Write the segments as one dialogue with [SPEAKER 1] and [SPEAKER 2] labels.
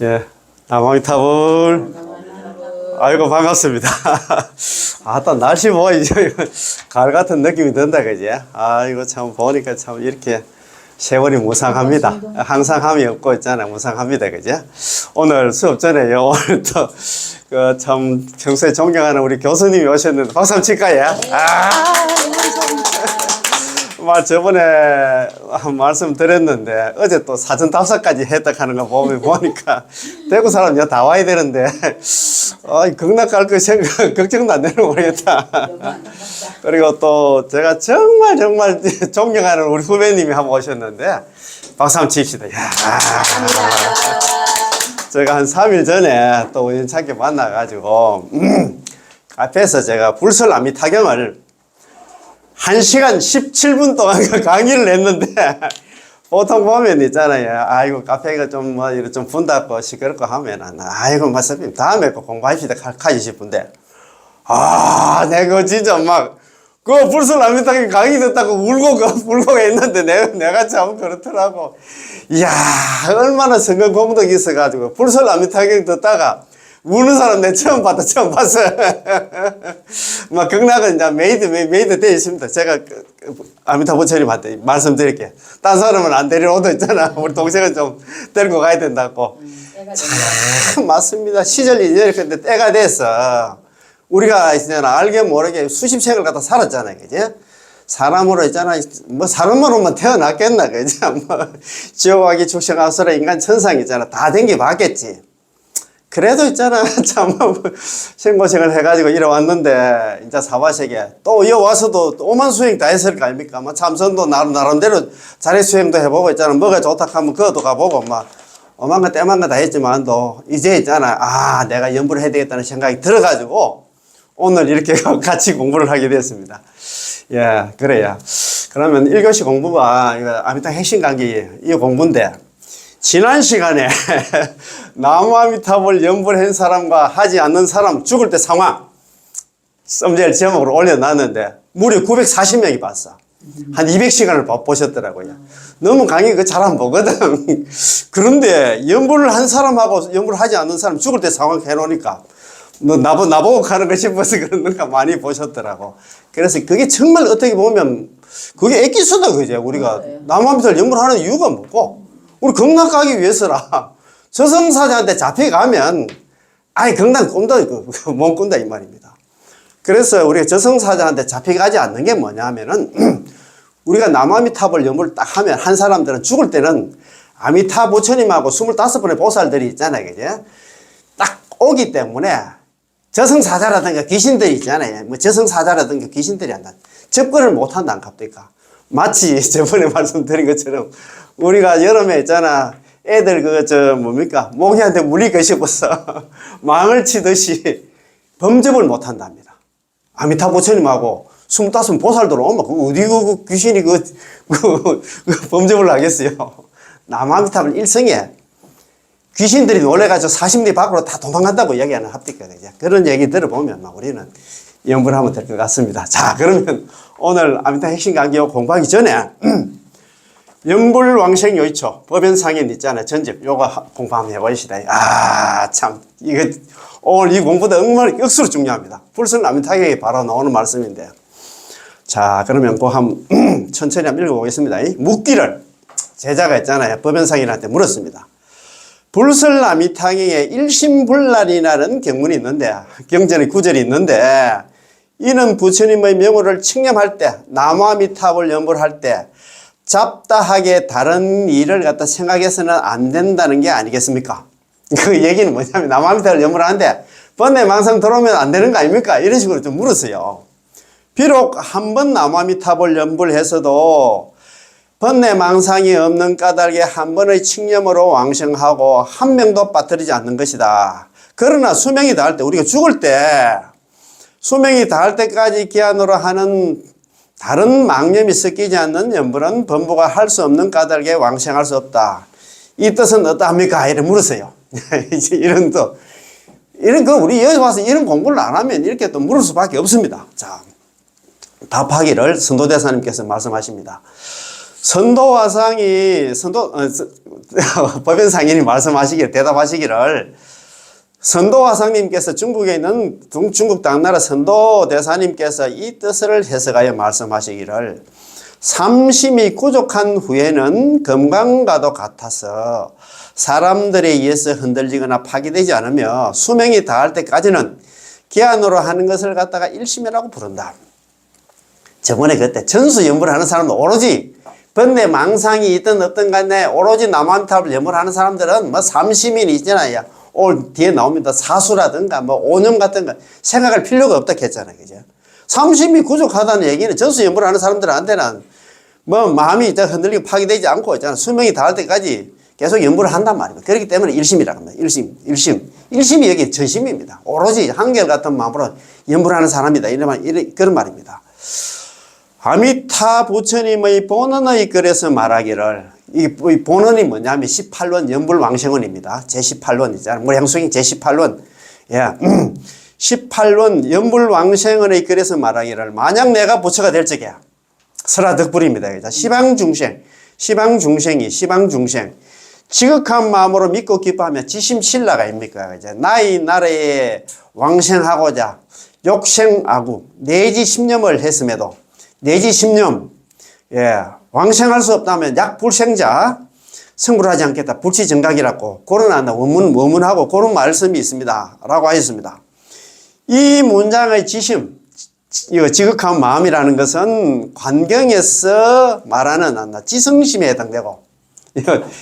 [SPEAKER 1] 예, 남아미타불. 아이고, 반갑습니다. 아따, 날씨 뭐, 이제, 가을 같은 느낌이 든다, 그지? 아이고, 참, 보니까 참, 이렇게 세월이 무상합니다. 항상 함이 없고 있잖아요. 무상합니다, 그죠? 오늘 수업 전에요. 오늘 또, 참, 평소에 존경하는 우리 교수님이 오셨는데, 박수 한번 칠까요? 저번에 한 말씀 드렸는데 어제 또 사전 답사까지 했다하는 거 보니까 대구 사람 다 와야 되는데 극락 갈 거 생각 걱정도 안 되는 모르겠다. 그리고 또 제가 정말 존경하는 우리 후배님이 한번 오셨는데 박수 한번 칩시다. 야. 제가 한 3일 전에 또 우연찮게 만나가지고 앞에서 제가 불설남이 타경을 1시간 17분 동안 강의를 했는데, 보통 보면 있잖아요. 아이고, 카페가 좀 이렇게 좀 분닫고 시끄럽고 하면은, 아이고, 마사님, 다음에 꼭 공부합시다. 가지 싶은데, 내가 진짜 불설남이탕에 강의 듣다고 울고 했는데, 내가 참 그렇더라고. 이야, 얼마나 성경 공덕이 있어가지고, 불설남이탕에 듣다가, 우는 사람 내 처음 봤어. 극락은 이제 메이드 되어 있습니다. 제가 아미타 부처님 한테 말씀드릴게요. 딴 사람은 안 데리러 오도 있잖아. 우리 동생은 좀 데리고 가야 된다고. 참, 맞습니다. 시절이 이렇게 때가 돼서 우리가 있잖아. 알게 모르게 수십 생을 갖다 살았잖아요. 그죠? 사람으로 있잖아. 사람으로만 태어났겠나. 그죠? 지옥하기 축생하서라 인간 천상 있잖아. 다 댕겨 봤겠지. 그래도 있잖아. 참, 생고생을 해가지고 이래 왔는데, 이제 사바세계. 또, 와서도 오만 수행 다 했을 거 아닙니까? 참선도 나름대로 자리 수행도 해보고 있잖아. 뭐가 좋다 하면 그것도 가보고, 오만 거 때만 거 다 했지만도, 이제 있잖아. 내가 연구를 해야 되겠다는 생각이 들어가지고, 오늘 이렇게 같이 공부를 하게 됐습니다. 예, 그래요. 그러면 1교시 공부가, 이거 아미타 핵심 강의, 이 공부인데, 지난 시간에 나무아미타불 연불 한 사람과 하지 않는 사람 죽을 때 상황 썸네일 제목으로 올려놨는데 무려 940명이 봤어. 한 200시간을 보셨더라고요. 너무 강의 잘 안 보거든. 그런데 연불을 한 사람하고 연불을 하지 않는 사람 죽을 때 상황 해놓으니까 나보고 가는 거 싶어서 그런가 많이 보셨더라고. 그래서 그게 정말 어떻게 보면 그게 액기수다, 그죠? 우리가 나무아미타불 연불하는 이유가 뭐고 우리 극락 가기 위해서라. 저승사자한테 잡혀가면, 극락 못 꾼다, 이 말입니다. 그래서 우리가 저승사자한테 잡혀가지 않는 게 뭐냐면은, 우리가 남아미타불 연불을 딱 하면, 한 사람들은 죽을 때는 아미타 부처님하고 25분의 보살들이 있잖아요, 그죠? 딱 오기 때문에, 저승사자라든가 귀신들이 있잖아요. 저승사자라든가 귀신들이 한다. 접근을 못 한다, 안 갑니까? 마치 저번에 말씀드린 것처럼, 우리가 여름에 있잖아. 애들 모기한테 물리고 싶어서 망을 치듯이 범접을 못 한답니다. 아미타 부처님하고 25 보살들 오면 어디 귀신이 범접을 하겠어요. 남아미타불 일성에 귀신들이 놀래가지고 40리 밖으로 다 도망간다고 얘기하는 합디가 그죠? 그런 얘기 들어보면 우리는 연구를 하면 될 것 같습니다. 자, 그러면 오늘 아미타 핵심 강의 공부하기 전에 연불왕생 요이초 법연상인 있잖아요. 전집 요거 공부 한번 해보시다. 참 오늘 이 공부도 정말 억수로 중요합니다. 불설남이타경에 바로 나오는 말씀인데요. 자, 그러면 한번 천천히 한번 읽어보겠습니다. 묻기를 제자가 있잖아요. 법연상인한테 물었습니다. 불설남이타경에 일심불란이라는 경문이 있는데 경전의 구절이 있는데 이는 부처님의 명호를 칭념할 때 나무아미타불 연불할 때 잡다하게 다른 일을 갖다 생각해서는 안 된다는 게 아니겠습니까? 그 얘기는 뭐냐면 나무아미타불 연불을 하는데 번뇌망상 들어오면 안 되는 거 아닙니까? 이런 식으로 좀 물었어요. 비록 한 번 나무아미타불 연불해서도 번뇌망상이 없는 까닭에 한 번의 칭념으로 왕생하고 한 명도 빠뜨리지 않는 것이다. 그러나 수명이 닿을 때 우리가 죽을 때 수명이 닿을 때까지 기한으로 하는 다른 망념이 섞이지 않는 연불은 범부가 할 수 없는 까닭에 왕생할 수 없다. 이 뜻은 어떠합니까? 이렇게 물었어요. 우리 여기 와서 이런 공부를 안 하면 이렇게 또 물을 수밖에 없습니다. 자, 답하기를 선도대사님께서 말씀하십니다. 선도화상이 법연 상인이 말씀하시기를 대답하시기를 선도화상님께서 중국에 있는 중국 당나라 선도대사님께서 이 뜻을 해석하여 말씀하시기를 삼심이 부족한 후에는 금강과도 같아서 사람들에 의해서 흔들리거나 파괴되지 않으며 수명이 다할 때까지는 기한으로 하는 것을 갖다가 일심이라고 부른다. 저번에 그때 전수연불을 하는 사람도 오로지 번뇌 망상이 있든 없든 간에 오로지 남한탑을 연불하는 사람들은 뭐 삼심이 있잖아요. 올 뒤에 나옵니다. 사수라든가 뭐 오념 같은 거 생각할 필요가 없다 했잖아요. 그죠? 삼심이 부족하다는 얘기는 전수연불하는 사람들한테는 뭐 마음이 흔들리고 파괴되지 않고 있잖아. 수명이 다할 때까지 계속 연불을 한단 말입니다. 그렇기 때문에 일심이라고 합니다. 일심이 여기 전심입니다. 오로지 한결같은 마음으로 연불하는 사람이다. 그런 말입니다. 아미타 부처님의 본원의 글에서 말하기를, 이 본원이 뭐냐면 18원 연불왕생원입니다. 제18원 무량수행 제18원. 예. 18원 연불왕생원의 글에서 말하기를, 만약 내가 부처가 될 적에 설화덕불입니다. 시방중생 지극한 마음으로 믿고 기뻐하며 지심신라가 아닙니까? 나의 나라에 왕생하고자 욕생하고 내지 십념을 했음에도 내지 십념, 왕생할 수 없다면 약불생자 성불을 하지 않겠다. 불치정각이라고 그런 원문하고 그런 말씀이 있습니다. 라고 하였습니다. 이 문장의 지심, 지극한 마음이라는 것은 관경에서 말하는 지성심에 해당되고,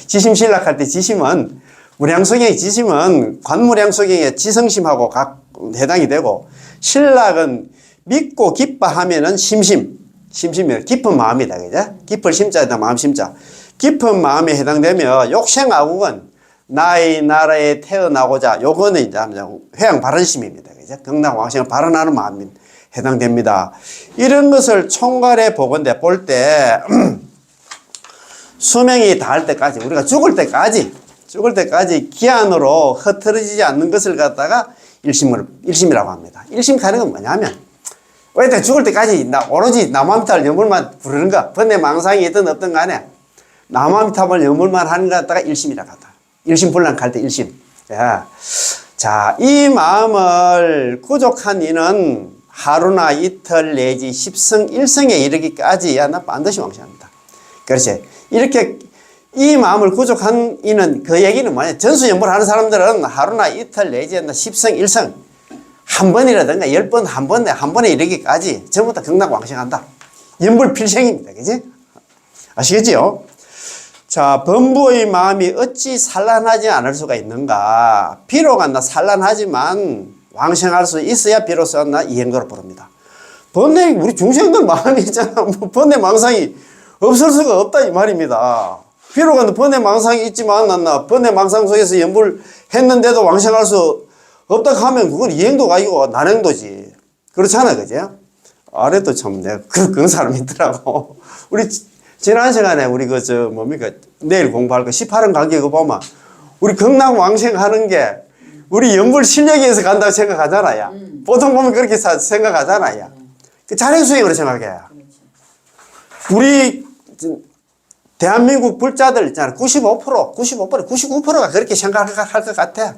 [SPEAKER 1] 지심신락할 때 지심은 무량소경의 지심은 관무량소경의 지성심하고 각 해당이 되고, 신락은 믿고 기뻐하면은 심심이 깊은 마음이다. 그죠? 깊을 심자에다 마음 심자. 깊은 마음에 해당되며, 욕생아국은 나의 나라에 태어나고자, 요거는 이제 회양 발언심입니다. 그죠? 경락왕생을 발언하는 마음이 해당됩니다. 이런 것을 총괄해 보건대 볼 때, 수명이 닿을 때까지, 우리가 죽을 때까지 기한으로 흐트러지지 않는 것을 갖다가 일심이라고 합니다. 일심 가는 건 뭐냐면, 왜 죽을 때까지 오로지 남한탑을 연불만 부르는 거, 번뇌 망상이 있든 없든 간에 남한탑을 연불만 하는 것 갖다가 일심이라고 한다. 일심불란 갈 때 일심. 자, 이 마음을 구족한 이는 하루나 이틀 내지 십성 일성에 이르기까지 반드시 왕생합니다. 그렇지. 이렇게 이 마음을 구족한 이는, 그 얘기는 뭐냐, 전수연불 하는 사람들은 하루나 이틀 내지 십성 일성 한 번이라든가 10번 한 번에 이르기까지 전부 다 극락왕생한다. 연불필생입니다. 그지? 아시겠지요? 자, 범부의 마음이 어찌 산란하지 않을 수가 있는가? 비록 산란하지만 왕생할 수 있어야 비로소 이행거로 부릅니다. 번뇌, 우리 중생들 마음이 있잖아. 번뇌 망상이 없을 수가 없다 이 말입니다. 비록 번뇌 망상이 있지만 번뇌 망상 속에서 연불 했는데도 왕생할 수 없다 하면 그건 이행도가 아니고 난행도지. 그렇잖아. 그죠? 아래도 참 내가 그런 사람이 있더라고. 우리 지난 시간에 우리 내일 공부할 거 18원 강의 그거 보면 우리 극락왕생 하는 게 우리 연불 실력에서 간다고 생각하잖아요. 보통 보면 그렇게 생각하잖아요. 그 자력수행으로 생각해. 우리 대한민국 불자들 있잖아요. 99%가 그렇게 생각할 것 같아.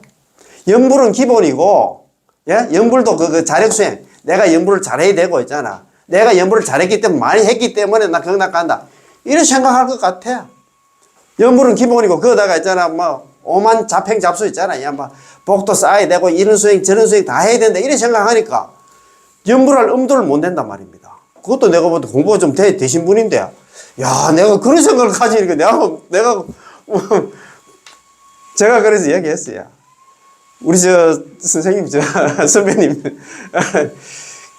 [SPEAKER 1] 연불은 기본이고, 연불도 그 자력수행. 내가 연불을 잘해야 되고 있잖아. 내가 연불을 잘했기 때문에, 많이 했기 때문에 나 극락 간다. 이런 생각할 것 같아. 연불은 기본이고, 그거다가 있잖아, 오만 잡행 잡수 있잖아. 복도 쌓아야 되고, 이런 수행, 저런 수행 다 해야 된다. 이런 생각하니까, 연불할 엄두를 못 낸단 말입니다. 그것도 내가 볼 때 공부가 좀 되신 분인데, 야, 내가 그런 생각을 가지니까 내가, 제가 그래서 얘기했어요. 우리 선생님, 선배님,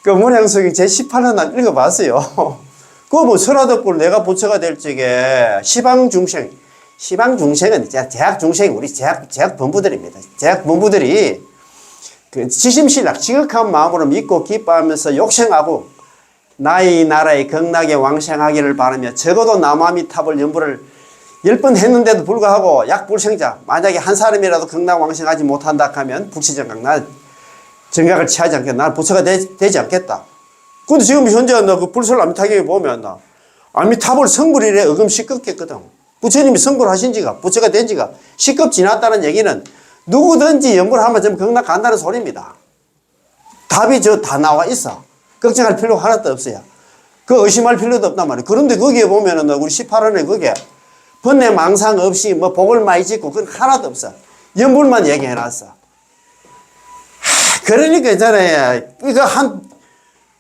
[SPEAKER 1] 그 문양석이 제18원 난 읽어봤어요. 그거 설화덕불 내가 부처가 될 적에 시방중생은 제약중생, 우리 제약 본부들입니다. 제약 본부들이 그 지심신락, 지극한 마음으로 믿고 기뻐하면서 욕생하고 나의 나라의 극락에 왕생하기를 바라며 적어도 남아미탑을 연불을 10번 했는데도 불구하고 약불생자, 만약에 한 사람이라도 극락 왕생하지 못한다 하면 불치정각, 난 정각을 취하지 않겠다. 난 부처가 되지 않겠다. 근데 지금 현재 그 불설남타경에 보면 아미타불 성불이래 어금 시끄럽겠거든. 부처님이 성불하신 지가, 부처가 된 지가 시급 지났다는 얘기는 누구든지 연불하면 좀 극락 간다는 소리입니다. 답이 다 나와 있어. 걱정할 필요가 하나도 없어요. 그 의심할 필요도 없단 말이에요. 그런데 거기에 보면은 우리 18원에 거기에 번뇌 망상 없이 뭐 복을 많이 짓고 그건 하나도 없어. 연불만 얘기해놨어. 그러니까 있잖아요. 이거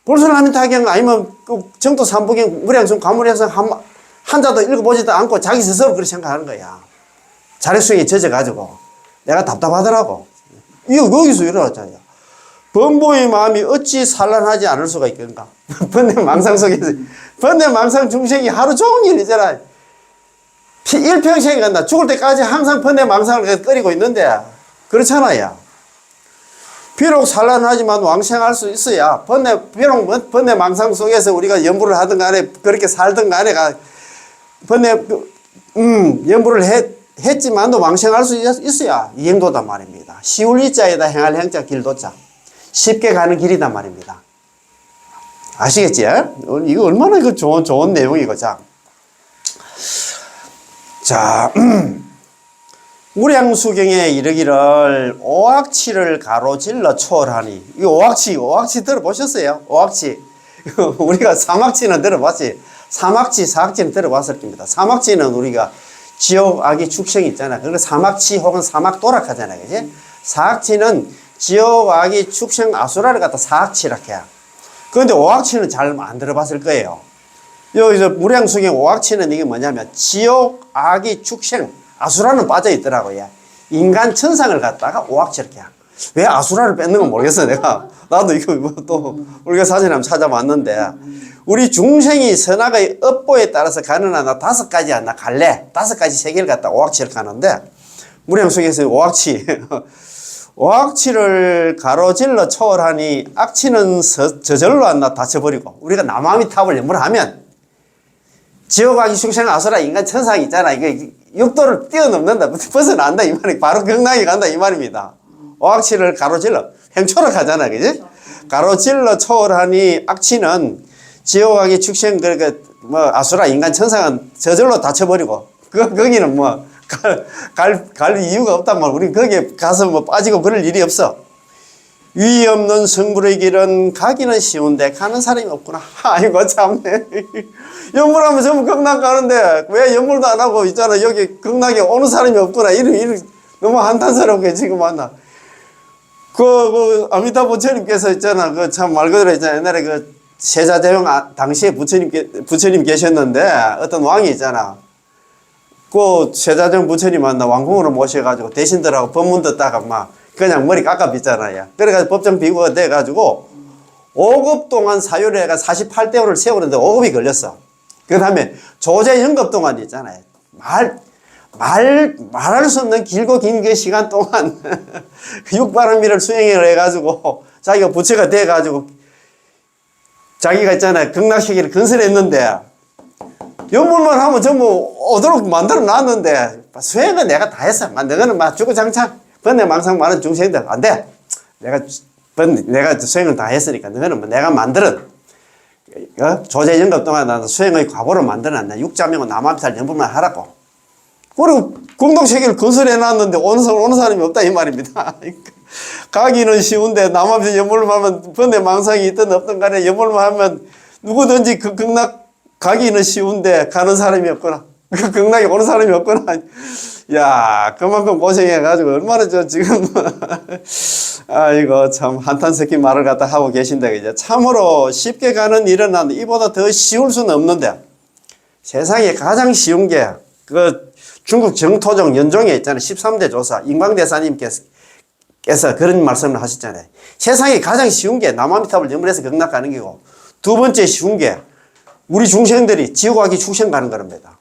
[SPEAKER 1] 불설라미타경 아니면 정도 삼부경 무량sun 과물해서 한자도 읽어보지도 않고 자기 스스로 그렇게 생각하는 거야. 자력수행에 젖어가지고 내가 답답하더라고. 이거 여기서 일어났잖아요. 범보의 마음이 어찌 산란하지 않을 수가 있겠는가. 번뇌 망상 속에서 번뇌 망상 중생이 하루 종일 이잖아. 일평생이 간다. 죽을 때까지 항상 번뇌 망상을 끓이고 있는데 그렇잖아요. 비록 산란하지만 왕생할 수 있어야 비록 번뇌 망상 속에서 우리가 연부를 하든 간에 그렇게 살든 간에 연부를 했지만도 왕생할 수 있어야 이행도단 말입니다. 시울 이자에다 행할 행자 길도자. 쉽게 가는 길이단 말입니다. 아시겠지? 이거 얼마나 이거 좋은 내용이고, 자, 무량수경에 이르기를 오악치를 가로질러 초월하니. 이 오악치 들어보셨어요? 오악치. 우리가 삼악치는 들어봤지. 삼악치, 사악치는 들어봤을 겁니다. 삼악치는 우리가 지옥, 악의 축생이 있잖아. 그러니까 삼악치 혹은 사막도락 하잖아요. 그지? 사악치는 지옥, 악의 축생, 아수라를 갖다 사악치라 해요. 그런데 오악치는 잘 안 들어봤을 거예요. 여기서 무량수경 오악치는 이게 뭐냐면 지옥, 악의 축생, 아수라는 빠져 있더라고요. 인간 천상을 갖다가 오악치라 해요. 왜 아수라를 뺏는 건 모르겠어, 내가. 나도 이거 또 우리가 사진 한번 찾아봤는데 우리 중생이 선악의 업보에 따라서 가는 하나 5가지 하나 갈래 5가지 세계를 갖다 오악치를 가는데 무량수경에서 오악치 오악치를 가로질러 초월하니 악치는 저절로 안 나 다쳐버리고 우리가 남아미탑을 연불하면 지옥악의 축생 아수라 인간 천상 있잖아. 이게 육도를 뛰어넘는다. 벗어난다 이 말이 바로 극락에 간다 이 말입니다. 오악치를 가로질러 횡초록 하잖아. 그지? 가로질러 초월하니 악치는 지옥악의 축생 그러니까 뭐 아수라 인간 천상은 저절로 다쳐버리고 거기는 뭐 갈 이유가 없단 말이야. 우리 거기에 가서 뭐 빠지고 그럴 일이 없어. 위 없는 성불의 길은 가기는 쉬운데 가는 사람이 없구나. 아이고 참네. 연물하면 전부 극락 가는데 왜 연물도 안 하고 있잖아. 여기 극락에 오는 사람이 없구나. 이런 너무 한탄스럽게 지금 만나. 아미타 부처님께서 있잖아. 그 참 말 그대로 있잖아. 옛날에 그 세자대왕 당시에 부처님 계셨는데 어떤 왕이 있잖아. 그 세자정 부처님 만나 왕궁으로 모셔가지고 대신들하고 법문 듣다가 막 그냥 머리 깎아빗잖아요. 그래가지고 법정 비구가 돼가지고 5급 동안 사유를 해가 48대원을 세우는데 5급이 걸렸어. 그 다음에 조제연급 동안 있잖아요. 말할 수 없는 길고 긴 그 시간 동안 육바람미를 수행을 해가지고 자기가 부처가 돼가지고 자기가 있잖아요. 극락시기를 건설했는데 연물만 하면 전부 오도록 만들어 놨는데 수행은 내가 다 했어. 너는 막 주구장창 번뇌 망상 많은 중생들 안 돼. 내가 수행을 다 했으니까 너는 뭐 내가 만들은 조제 연급 동안 나는 수행의 과보를 만들어 놨네. 육자명은 남암살 연불만 하라고. 그리고 공동체계를 건설해 놨는데 오는 사람이 없다 이 말입니다. 가기는 쉬운데 남암살 연불만 하면 번뇌 망상이 있든 없든 간에 연불만 하면 누구든지 그 극락 가기는 쉬운데 가는 사람이 없구나. 그 극락에 오는 사람이 없구나. 야, 그만큼 고생해가지고 얼마나 지금 아이고 참 한탄 섞인 말을 갖다 하고 계신다. 이제 참으로 쉽게 가는 일은 난 이보다 더 쉬울 수는 없는데 세상에 가장 쉬운 게 그 중국 정토종 연종에 있잖아요. 13대 조사 임광대사님께서 그런 말씀을 하셨잖아요. 세상에 가장 쉬운 게 남아미탑을 연물해서 극락 가는 거고 두 번째 쉬운 게 우리 중생들이 지옥악의 축생 가는 겁니다.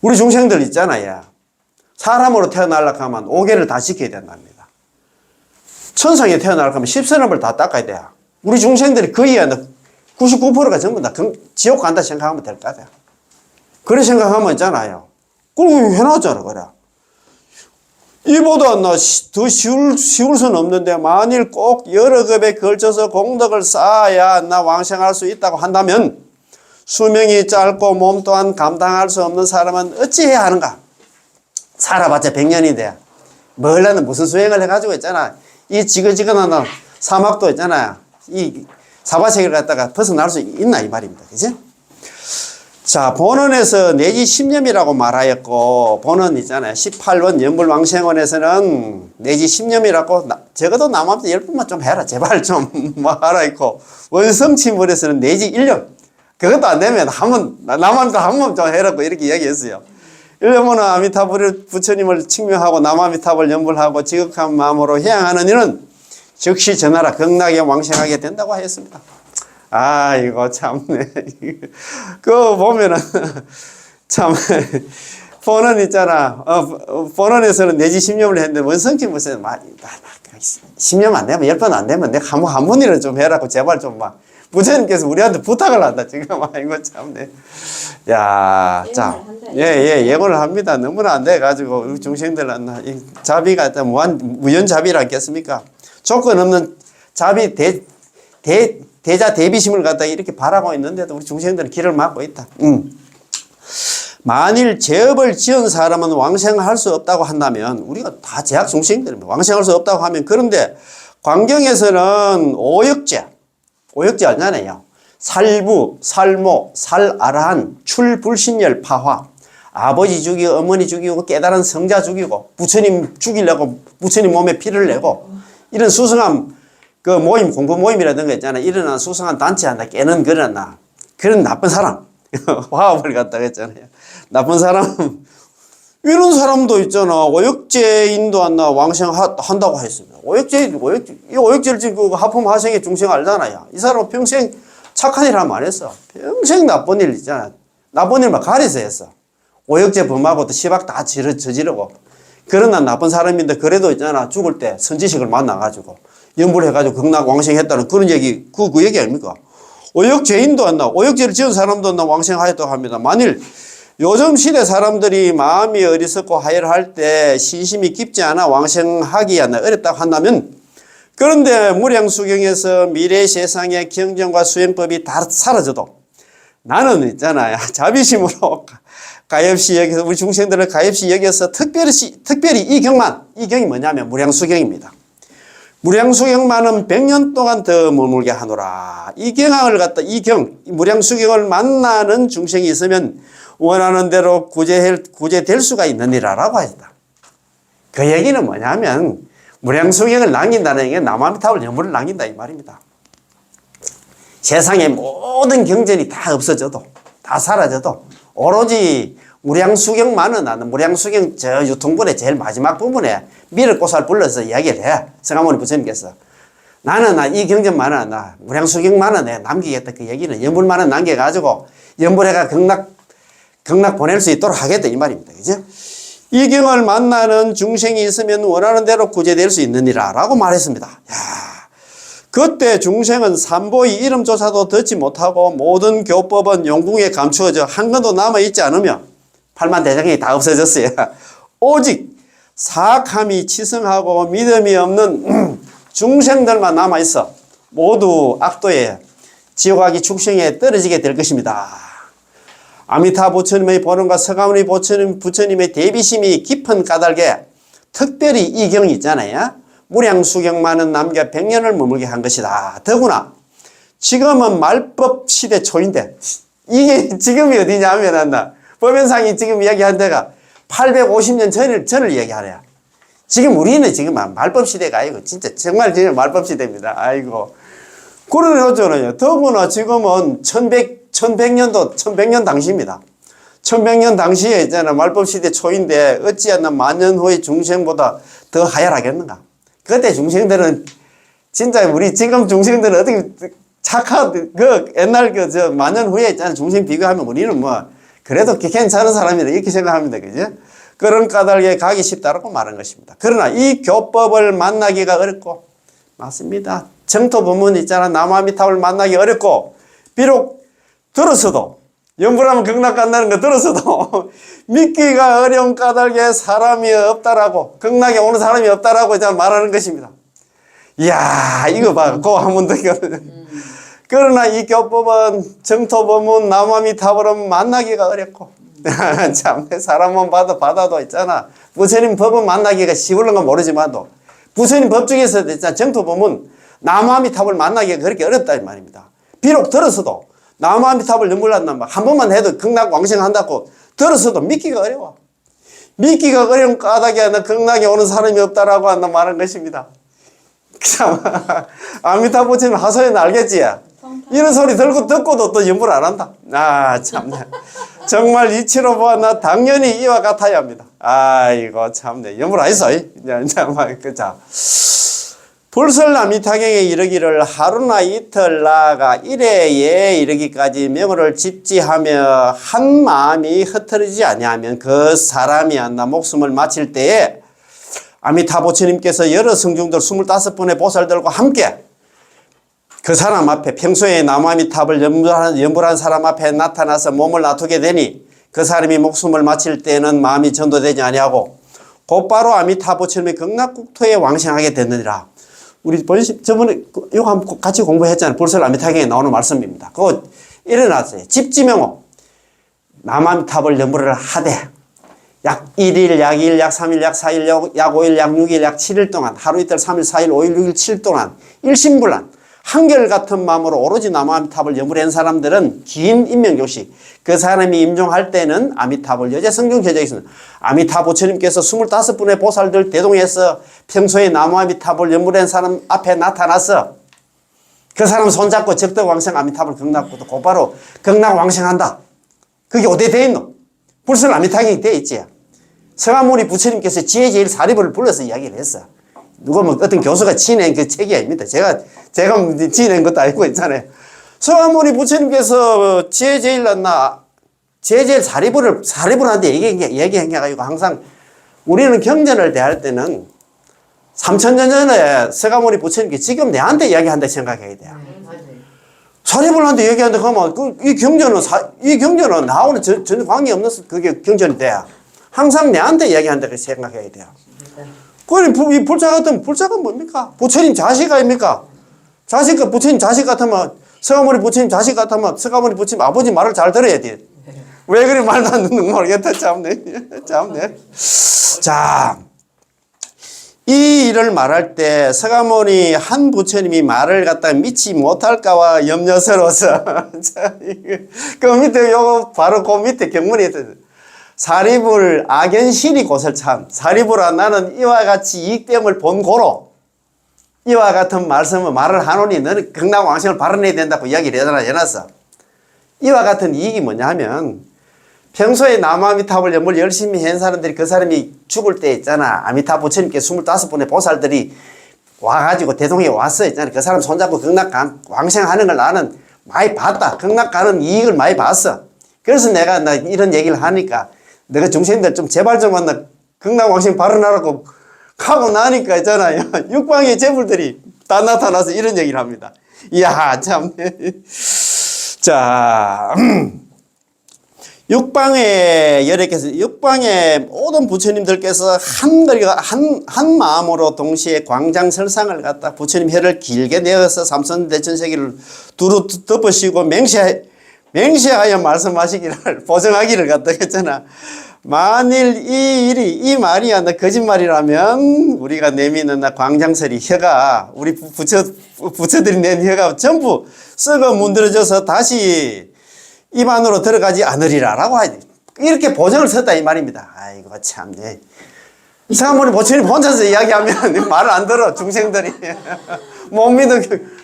[SPEAKER 1] 우리 중생들 있잖아요. 사람으로 태어나려고 하면 5개를 다 지켜야 된답니다. 천상에 태어나려고 하면 10선업을 다 닦아야 돼요. 우리 중생들이 거의 99%가 전부 다 지옥 간다 생각하면 될 것 같아요. 그래 생각하면 있잖아요. 그럼 해놨잖아, 그래. 이보다 더 쉬울 수는 없는데 만일 꼭 여러 급에 걸쳐서 공덕을 쌓아야 나 왕생할 수 있다고 한다면 수명이 짧고 몸 또한 감당할 수 없는 사람은 어찌해야 하는가? 살아봤자 100년인데 뭘 하는 무슨 수행을 해가지고 있잖아. 이 지긋지긋한 사막도 있잖아요. 이 사바세계를 갖다가 벗어날 수 있나 이 말입니다. 그지? 자, 본원에서 내지 10년이라고 말하였고, 본원 있잖아요. 18원 연불왕생원에서는 내지 10년이라고, 적어도 남한테 10분만 좀 해라. 제발 좀 말하 있고, 원성침불에서는 내지 1년. 그것도 안 되면 남한테 한 번 좀 해라고 이렇게 이야기했어요. 일념은 아미타불 부처님을 칭명하고 남아미타불 연불하고 지극한 마음으로 해양하는 이는 즉시 전하라 극락에 왕생하게 된다고 하였습니다. 아, 이거 참네. 그거 보면은, 참, 본원 있잖아. 본원에서는 내지 10년을 했는데, 원성팀 무슨, 10년 안 되면, 10번 안 되면, 내가 한 번이라도 좀 해라고, 제발 좀 막, 부처님께서 우리한테 부탁을 한다, 지금. 이거 참네. 야, 자, 예고를 합니다. 너무나 안 돼가지고, 우리 중생들은, 자비가 무연자비라 했겠습니까? 조건 없는 자비, 대자 대비심을 갖다 이렇게 바라고 있는데도 우리 중생들은 길을 막고 있다. 만일 제업을 지은 사람은 왕생할 수 없다고 한다면 우리가 다 제약 중생들입니다. 왕생할 수 없다고 하면 그런데 광경에서는 오역제 알잖아요. 살부, 살모, 살아라한, 출불신열, 파화. 아버지 죽이고 어머니 죽이고 깨달은 성자 죽이고 부처님 죽이려고 부처님 몸에 피를 내고 이런 수승함 그 모임, 공부 모임이라든가 있잖아. 일어난 수상한 단체 하나 깨는 그런 나쁜 사람. 화합을 갖다가 했잖아요. 나쁜 사람. 이런 사람도 있잖아. 오역제 인도한다, 왕생한다고 했습니다. 이 오역제를 지금 하품 하생의 중생 알잖아요. 이 사람은 평생 착한 일 하면 안 했어. 평생 나쁜 일 있잖아. 나쁜 일만 가려서 했어. 오역제 범하고도 시박 다 저지르고. 그런 나쁜 사람인데 그래도 있잖아. 죽을 때 선지식을 만나가지고. 연불해가지고 극락 왕생했다는 그런 얘기, 그 얘기 아닙니까? 오역죄인도 안 나, 오역죄를 지은 사람도 안 나 왕생하였다고 합니다. 만일 요즘 시대 사람들이 마음이 어리석고 하열할 때 신심이 깊지 않아 왕생하기 어렵다고 한다면 그런데 무량수경에서 미래 세상의 경전과 수행법이 다 사라져도 나는 있잖아요. 자비심으로 가엾이 여기서 우리 중생들을 가엾이 여기서 특별히 이 경이 뭐냐면 무량수경입니다. 무량수경만은 100년 동안 더 머물게 하노라. 이 경을 갖다 무량수경을 만나는 중생이 있으면 원하는 대로 구제될 수가 있느니라라고 하셨다. 그 얘기는 뭐냐면 무량수경을 남긴다는 게 남아미타불 연불을 남긴다 이 말입니다. 세상의 모든 경전이 다 없어져도 다 사라져도 오로지 무량수경만은 나는 무량수경 저 유통본의 제일 마지막 부분에 미륵고사를 불러서 이야기를 해. 성하모니 부처님께서. 나는 이 경전만은 무량수경만은 내가 남기겠다. 그 얘기는 연불만은 남겨가지고 연불해가 극락 보낼 수 있도록 하겠다. 이 말입니다. 그죠? 이 경을 만나는 중생이 있으면 원하는 대로 구제될 수 있느니라. 라고 말했습니다. 야, 그때 중생은 삼보의 이름조차도 듣지 못하고 모든 교법은 용궁에 감추어져 한 건도 남아있지 않으며 팔만대장경이 다 없어졌어요. 오직 사악함이 치성하고 믿음이 없는 중생들만 남아있어 모두 악도에 지옥아기 축생에 떨어지게 될 것입니다. 아미타 부처님의 보름과 서가모니 부처님의 대비심이 깊은 까닭에 특별히 이 경이 있잖아요. 무량수경만은 남겨 100년을 머물게 한 것이다. 더구나 지금은 말법 시대 초인데 이게 지금이 어디냐 하면 법연상이 지금 이야기한 데가 850년 전을 이야기하래요. 지금 우리는 지금 말법 시대가 아니고 진짜 정말 말법 시대입니다. 아이고. 그러네 어쩌나요. 더구나 지금은 1100년 당시입니다. 1100년 당시에 있잖아. 말법 시대 초인데 어찌하나 만년 후의 중생보다 더 하열하겠는가. 그때 중생들은 진짜 우리 지금 중생들은 어떻게 옛날 만년 후에 있잖아. 중생 비교하면 우리는 그래도 괜찮은 사람이다. 이렇게 생각합니다. 그죠? 그런 까닭에 가기 쉽다라고 말한 것입니다. 그러나 이 교법을 만나기가 어렵고, 맞습니다. 정토 법문 있잖아. 남아미타불 만나기 어렵고, 비록 들었어도, 연불하면 극락 간다는 거 들었어도, 믿기가 어려운 까닭에 사람이 없다라고, 극락에 오는 사람이 없다라고 말하는 것입니다. 이야, 이거 봐. 그거 한번 더. 그러나 이 교법은 정토법문 나무아미타불은 만나기가 어렵고 참 사람은 받아도 있잖아. 부처님 법은 만나기가 쉬울는 건 모르지만도 부처님 법 중에서 정토법문 나무아미타불 만나기가 그렇게 어렵다 이 말입니다. 비록 들었어도 나무아미타불 연불한단 말 한 번만 해도 극락왕생한다고 들었어도 믿기가 어려워. 믿기가 어려운 까닭에 극락에 오는 사람이 없다라고 한다 말한 것입니다. 참 아미타불 부처님 하소연 알겠지? 이런 소리 듣고도 또 연불 안 한다. 아, 참네. 정말 이치로 보아 당연히 이와 같아야 합니다. 아이고, 참네. 연불 안 했어. 정말, 그자. 불설나미타경에 이르기를 하루나 이틀 나아가 일회에 이르기까지 명호를 집지하며 한 마음이 흩어지지 아니하면 그 사람이 안나 목숨을 마칠 때에 아미타 부처님께서 여러 성중들 25분의 보살들과 함께 그 사람 앞에 평소에 나무아미탑을 연불한 사람 앞에 나타나서 몸을 놔두게 되니 그 사람이 목숨을 마칠 때는 마음이 전도되지 아니하고 곧바로 아미타 부처님의 극락국토에 왕생하게 됐느니라. 우리 저번에 이거 한번 같이 공부했잖아요. 불설 아미타경에 나오는 말씀입니다. 그거 일어났어요. 집지명호 나무아미탑을 연불을 하되 약 1일, 약 2일, 약 3일, 약 4일, 약 5일, 약 6일, 약 7일 동안 하루 이틀 3일, 4일, 5일, 6일, 7일 동안 일심불란 한결같은 마음으로 오로지 나무아미탑을 연불한 사람들은 긴 인명교시 그 사람이 임종할 때는 아미타불 여제성중 제적이 있습니다. 아미타 부처님께서 25분의 보살들 대동해서 평소에 나무아미탑을 연불한 사람 앞에 나타나서 그 사람 손잡고 적덕왕생 아미타불 극락부터 곧바로 극락왕생한다. 그게 어디에 되어 있노? 불설 아미타경이 되어 있지. 서가모니 부처님께서 지혜제일 사리부를 불러서 이야기를 했어. 누가 뭐 어떤 교수가 지낸 그 책이 아닙니다. 제가 지낸 것도 아니고 있잖아요. 서가모니 부처님께서 지혜제일 지혜제일 사리부한테 얘기해가지고 항상 우리는 경전을 대할 때는 3000년 전에 서가모니 부처님께 지금 내한테 이야기한다 생각해야 돼요. 사리부한테 얘기한다 그러면 이 경전은 나오는 전혀 관계없는 그게 경전이 돼요. 항상 내한테 이야기한다 생각해야 돼요. 그럼 이 불자 같으면 불자가 뭡니까? 부처님 자식 아닙니까? 부처님 자식 같으면 서가모니 부처님 자식 같으면 서가모니 부처님 아버지 말을 잘 들어야 돼. 왜 그리 말도 안 듣는 모르겠다. 참네. 자, 이 일을 말할 때 서가모니 한 부처님이 말을 갖다 믿지 못할까와 염려스러워서 그 밑에 요거 바로 그 밑에 경문이 있거든. 사리불 악연신이 곳을 참 사리불아 나는 이와 같이 이익됨을 본 고로 이와 같은 말을 하노니 너는 극락왕생을 발언해야 된다고 이야기를 해놨어. 이와 같은 이익이 뭐냐 하면 평소에 나무아미타불 연불 열심히 한 사람들이 그 사람이 죽을 때 있잖아. 아미타 부처님께 25분의 보살들이 와가지고 대동에 왔어 있잖아. 그 사람 손잡고 극락왕생하는 걸 나는 많이 봤다. 극락 가는 이익을 많이 봤어. 그래서 내가 이런 얘기를 하니까 내가 중생들 좀 제발 좀 극락왕생 발언하라고 하고 나니까 있잖아요. 육방의 재불들이 다 나타나서 이런 얘기를 합니다. 이야, 참. 자, 육방의 모든 부처님들께서 한 마음으로 동시에 광장설상을 갖다 부처님 혀를 길게 내어서 삼선대천세기를 두루 덮으시고 맹세하여 말씀하시기를 보정하기를 갖다 했잖아. 만일 이 말이 거짓말이라면 우리가 내미는 광장설이 혀가 우리 부처들이 낸 혀가 전부 썩어 문드러져서 다시 입 안으로 들어가지 않으리라라고 이렇게 보정을 썼다 이 말입니다. 아이고 참네. 서가모니 부처님 혼자서 이야기하면 말을 안 들어 중생들이 못 믿어.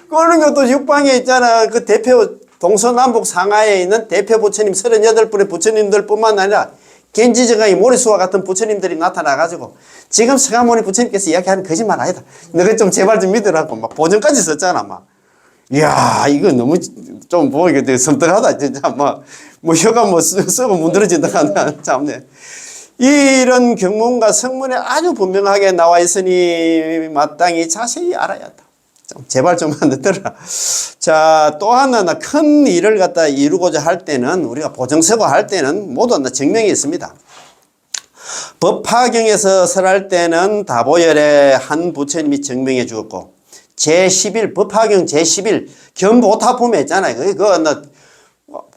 [SPEAKER 1] 그러는 것도 육방에 있잖아. 그 대표 동서남북 상하에 있는 대표 부처님 38분의 부처님들 뿐만 아니라 gen지정강이 모리수와 같은 부처님들이 나타나가지고 지금 서가모니 부처님께서 이야기하는 거짓말 아니다. 너가 좀 제발 좀 믿으라고 막 보정까지 썼잖아. 막. 이야, 이거 너무 좀 보기가 되게 섬뜩하다. 진짜 뭐 혀가 썩어 문드러진다. 참네. 이런 경문과 성문에 아주 분명하게 나와 있으니 마땅히 자세히 알아야 한다. 제발 좀 들어라. 자, 또 하나 큰 일을 갖다 이루고자 할 때는 우리가 보정서고 할 때는 모두 증명이 있습니다. 법화경에서 설할 때는 다보열의 한 부처님이 증명해 주었고 제11 법화경 제11 견보타품에 있잖아요.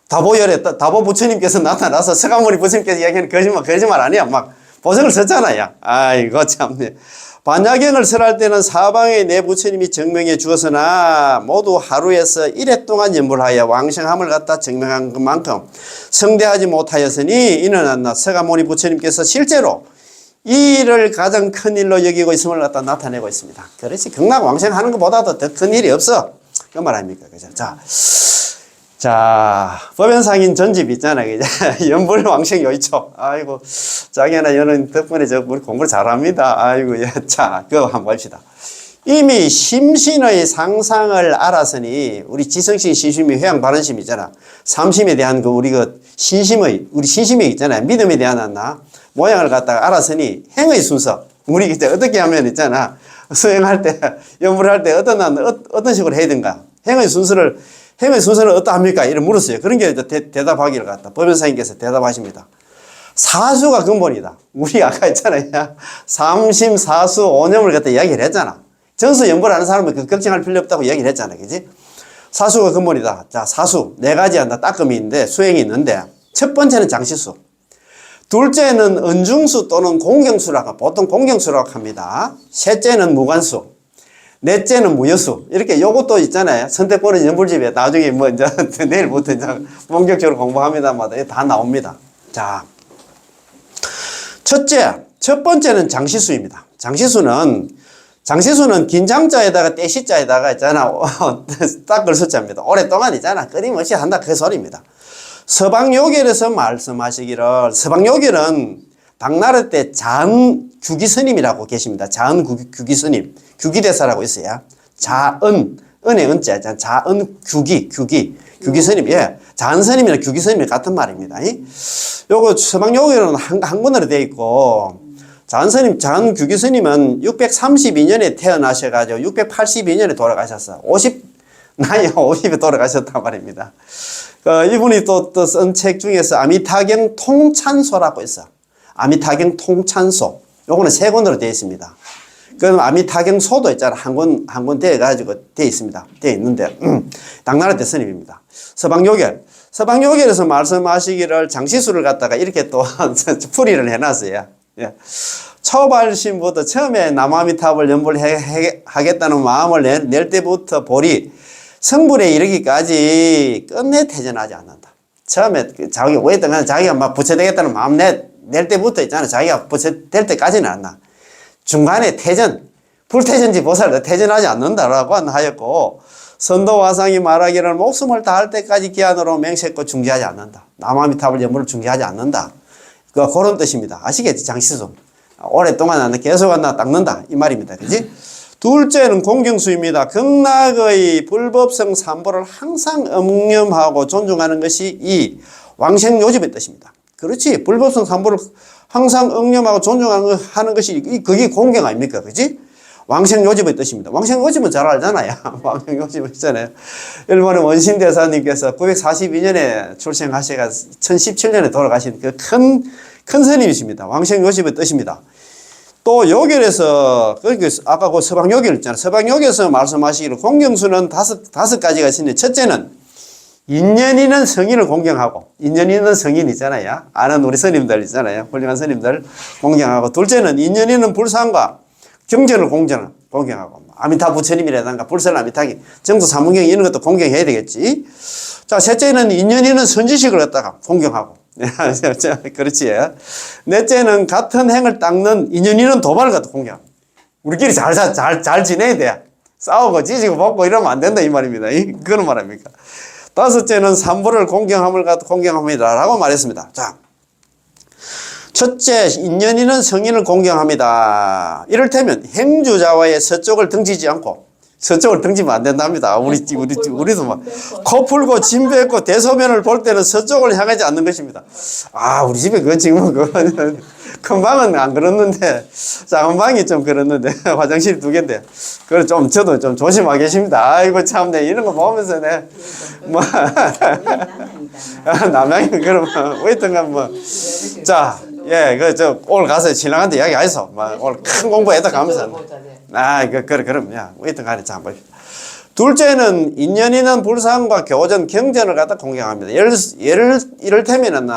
[SPEAKER 1] 다보열에 다보 부처님께서 나타나서 서가모니 부처님께서 이야기하는 거짓말 아니야. 막 보석을 썼잖아요. 아이고 참네. 반야경을 설할 때는 사방에 내 부처님이 증명해 주었으나 모두 하루에서 1회 동안 연불하여 왕생함을 갖다 증명한 것만큼 성대하지 못하였으니 이는 서가모니 부처님께서 실제로 이 일을 가장 큰 일로 여기고 있음을 갖다 나타내고 있습니다. 그렇지. 극락 왕생하는 것보다도 더 큰 일이 없어. 그 말 아닙니까? 그죠? 자, 법연상인 전집 있잖아요. 연불 왕생 요이초. 아이고, 자기나 여는 덕분에 우리 공부를 잘합니다. 아이고, 예. 자, 그거 한번 봅시다. 이미 심신의 상상을 알았으니, 우리 지성신, 신심이, 회양, 바른심 있잖아. 삼심에 대한 우리 신심이 있잖아요. 믿음에 대한 모양을 갖다가 알았으니, 행의 순서. 우리 이제 어떻게 하면 있잖아. 수행할 때, 연불할 때 어떤 식으로 해야 된가. 행의 순서는 어떠합니까? 이런 물었어요. 그런 게 대답하기를 갖다. 법연사님께서 대답하십니다. 사수가 근본이다. 우리 아까 했잖아요. 삼심, 사수, 오념을 갖다 이야기를 했잖아. 정수 연불하는 사람은 걱정할 필요 없다고 이야기를 했잖아. 그지? 사수가 근본이다. 자, 사수. 네 가지 한다. 따끔이 있는데, 수행이 있는데, 첫 번째는 장시수. 둘째는 은중수 또는 공경수라고, 보통 공경수라고 합니다. 셋째는 무관수. 넷째는 무여수. 이렇게 요것도 있잖아요. 선택권은 연불집에 나중에 이제 내일부터 이제 본격적으로 공부합니다마다 다 나옵니다. 자. 첫 번째는 장시수입니다. 장시수는 긴장자에다가 떼시자에다가 있잖아. 딱 글서자입니다. 오랫동안 있잖아. 끊임없이 한다. 그 소리입니다. 서방요결에서 말씀하시기를, 서방요결은 당나라 때 자은 규기스님이라고 계십니다. 자은 규기스님. 규기대사라고 있어요. 자은, 은의 은자, 자은 규기스님. 예. 자은스님이랑 규기스님이 같은 말입니다. 요거 서방요결은 한문으로 되어 있고, 자은 규기스님은 632년에 태어나셔가지고 682년에 돌아가셨어요. 나이 50에 돌아가셨단 말입니다. 이분이 또 쓴 책 중에서 아미타경 통찬소라고 있어. 아미타경 통찬소. 요거는 세 권으로 되어 있습니다. 그럼 아미타경소도 있잖아. 한 권 되어가지고 되어 있습니다. 되어 있는데, 당나라 때 스님입니다. 서방요결에서 말씀하시기를 장시수를 갖다가 이렇게 또 풀이를 해놨어요. 예. 초발심부터 처음에 남아미탑을 연불하겠다는 마음을 낼 때부터 볼이 성불에 이르기까지 끝내 퇴전하지 않는다. 처음에 자기가 오했던 건 자기가 막 부처되겠다는 마음 낼 때부터 있잖아. 자기가 부처될 때까지는 안 나. 중간에 불퇴전지 보살도 퇴전하지 않는다라고 하였고, 선도화상이 말하기를 목숨을 다할 때까지 기한으로 맹세코 중지하지 않는다. 남아미탑을 연불을 중지하지 않는다. 그런 뜻입니다. 아시겠지? 장시수. 오랫동안 계속 닦는다. 이 말입니다. 그지? 둘째는 공경수입니다. 극락의 불법성 삼보를 항상 엄념하고 존중하는 것이 이 왕생요집의 뜻입니다. 그렇지. 불법성 삼보를 항상 엄념하고 존중하는 것이 그게 공경 아닙니까? 그지? 왕생요집의 뜻입니다. 왕생요집은 잘 알잖아요. 왕생요집은 있잖아요. 일본의 원신대사님께서 942년에 출생하셔가 1017년에 돌아가신 그 큰 스님이십니다. 왕생요집의 뜻입니다. 또 요결에서 아까 그 서방요결 있잖아요. 서방요결에서 말씀하시기를 공경수는 다섯 가지가 있는데, 첫째는 인연이는 성인을 공경하고, 인연이는 성인 있잖아요. 아는 우리 스님들 있잖아요. 훌륭한 스님들 공경하고, 둘째는 인연이는 불상과 경전을 공경하고, 아미타 부처님이라든가 불설 아미타기, 정도 사문경 이런 것도 공경해야 되겠지. 자, 셋째는 인연이는 선지식을 갖다가 공경하고, 그렇지. 넷째는 같은 행을 닦는 인연이는 도발을 갖다 공경하고. 우리끼리 잘 지내야 돼. 싸우고 찢고 먹고 이러면 안 된다 이 말입니다. 그런 말입니까? 다섯째는 삼보를 공경함을 갖다 공경합니다 라고 말했습니다. 자, 첫째, 인연이는 성인을 공경합니다. 이를테면 행주자와의 서쪽을 등지지 않고, 서쪽을 등지면 안 된답니다. 우리도 막, 코 풀고 짐 뱉고 대소변을 볼 때는 서쪽을 향하지 않는 것입니다. 우리 집에 지금 큰 방은 안 그렇는데, 작은 방이 좀 그렇는데, 화장실이 2개인데, 저도 좀 조심하겠습니다. 아이고, 참네. 이런 거 보면서 남양이 그러면, 어쨌든가 자, 예, 오늘 가서 신랑한테 이야기하셔. 오늘 큰 공부했다 가면서. 그럼, 야, 어떤 간에 자, 봅시다. 둘째는 인연이는 불상과 교전, 경전을 갖다 공경합니다. 이를테면은,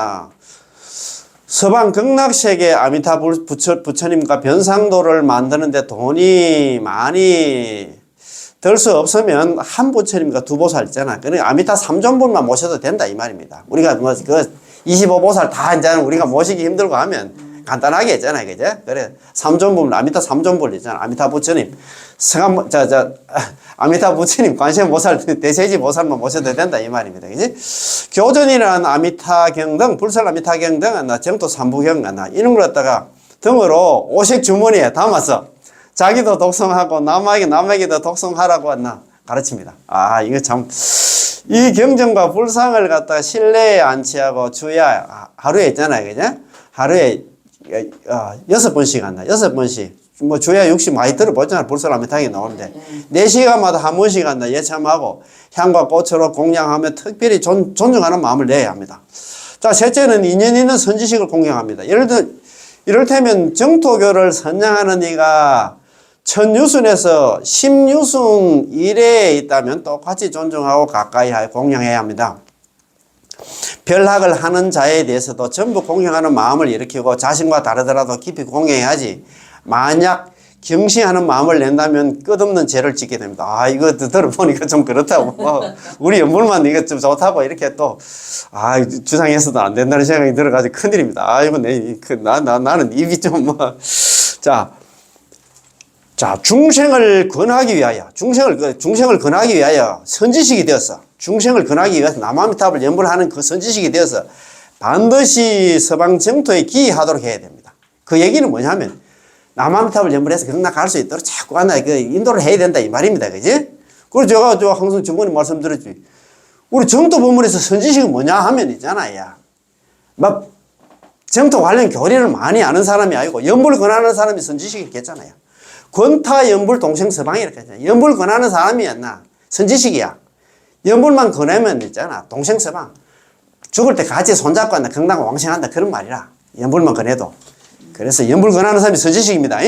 [SPEAKER 1] 서방 극락세계 아미타 부처님과 변상도를 만드는데 돈이 많이 들 수 없으면 한 부처님과 두 보살 있잖아. 그러니까 아미타 3존분만 모셔도 된다 이 말입니다. 우리가 뭐 그 25보살 다 이제 우리가 모시기 힘들고 하면 간단하게 했잖아요. 그죠? 그래. 3존분, 아미타 3존분 있잖아. 아미타 부처님. 아미타 부처님, 관세음보살, 대세지보살만 모셔도 된다 이 말입니다. 그지? 교전이라는 아미타경 등, 불설 아미타경 등, 정토 삼부경, 이런 걸 갖다가 등으로 오식 주머니에 담아서 자기도 독송하고 남에게도 독송하라고 가르칩니다. 이거 참, 이 경전과 불상을 갖다가 실내에 안치하고 주야 하루에 있잖아요. 그죠? 하루에 6번씩 한다. 6번씩. 뭐 주야 60 많이 들어보잖아. 불설 아미타경이 나오는데 4시간마다 한 번씩 한다. 예참하고 향과 꽃으로 공양하며 특별히 존중하는 마음을 내야 합니다. 자, 셋째는 인연 있는 선지식을 공경합니다. 이를테면 정토교를 선양하는 이가 천유순에서 십유순 이래에 있다면 똑같이 존중하고 가까이 하여 공경해야 합니다. 별학을 하는 자에 대해서도 전부 공경하는 마음을 일으키고 자신과 다르더라도 깊이 공경해야지 만약 경시하는 마음을 낸다면 끝없는 죄를 짓게 됩니다. 이거 들어보니까 좀 그렇다고. 우리 연불만 이거 좀 좋다고 이렇게 또, 주상해서도 안 된다는 생각이 들어가지고 큰일입니다. 이거 나는 입이 좀 중생을 권하기 위하여, 중생을 권하기 위하여 선지식이 되었어. 중생을 권하기 위해서 남아미탑을 연불하는 그 선지식이 되어서 반드시 서방 정토에 기이하도록 해야 됩니다. 그 얘기는 뭐냐면, 남아미탑을 연불해서 극락 갈 수 있도록 자꾸 인도를 해야 된다 이 말입니다. 그지? 그리고 제가 항상 저번에 말씀드렸지. 우리 정토 법문에서 선지식이 뭐냐 하면 있잖아요. 막 정토 관련 교리를 많이 아는 사람이 아니고 연불 권하는 사람이 선지식이 있겠잖아요. 권타 연불 동생 서방이 이렇게 하잖아요. 연불 권하는 사람이었나? 선지식이야. 연불만 권하면 있잖아. 동생 서방. 죽을 때 같이 손잡고 한다. 극락 왕생한다. 그런 말이라. 연불만 권해도. 그래서 연불 권하는 사람이 선지식입니다.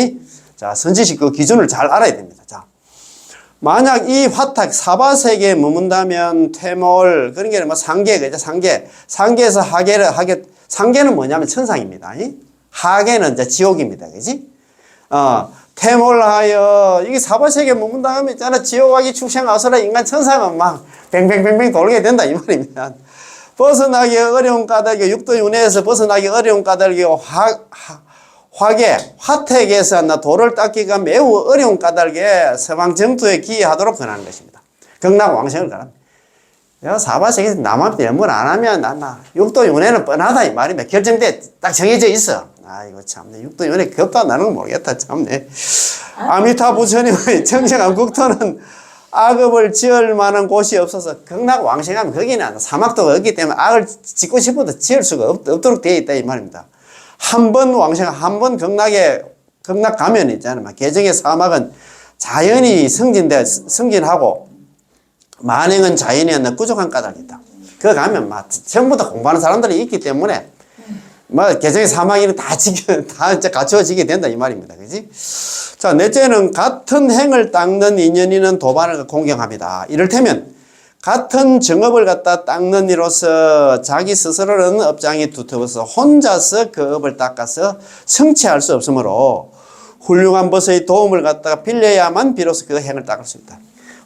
[SPEAKER 1] 자, 선지식 그 기준을 잘 알아야 됩니다. 자, 만약 이 화탁 사바세계에 머문다면 퇴몰, 그런 게 뭐 상계, 그죠? 상계에서 상계는 뭐냐면 천상입니다. 하계는 이제 지옥입니다. 그지? 퇴몰하여, 이게 사바세계에 머문다면 있잖아. 지옥 가기 축생 아수라 인간 천상은 막 뱅뱅뱅뱅 돌게 된다. 이 말입니다. 벗어나기 어려운 까닭에, 육도윤회에서 벗어나기 어려운 까닭에 화택에서 돌을 닦기가 매우 어려운 까닭에 서방 정토에 기여하도록 권하는 것입니다. 극락 왕생을 가랍니다. 사바세계에서 남한테 연불 안 하면 육도윤회는 뻔하다 이 말입니다. 결정돼 딱 정해져 있어. 이거 참네. 육도윤회 겁도 나는 건 모르겠다. 참네. 아미타 부처님의 정정한 국토는 악업을 지을 만한 곳이 없어서 극락 왕생하면 거기는 사막도가 없기 때문에 악을 짓고 싶어도 지을 수가 없도록 되어 있다 이 말입니다. 한 번 한 번 극락 가면 있잖아요. 개정의 사막은 자연이 승진하고 만행은 자연이 꾸족한 까닭이 있다. 그거 가면 전부 다 공부하는 사람들이 있기 때문에 개정의 사막이는 다 이제 갖추어지게 된다 이 말입니다. 그지? 자, 넷째는 같은 행을 닦는 인연이는 도반을 공경합니다. 이를테면 같은 정업을 갖다 닦는 이로서 자기 스스로는 업장이 두터워서 혼자서 그 업을 닦아서 성취할 수 없으므로 훌륭한 벗의 도움을 갖다가 빌려야만 비로소 그 행을 닦을 수 있다.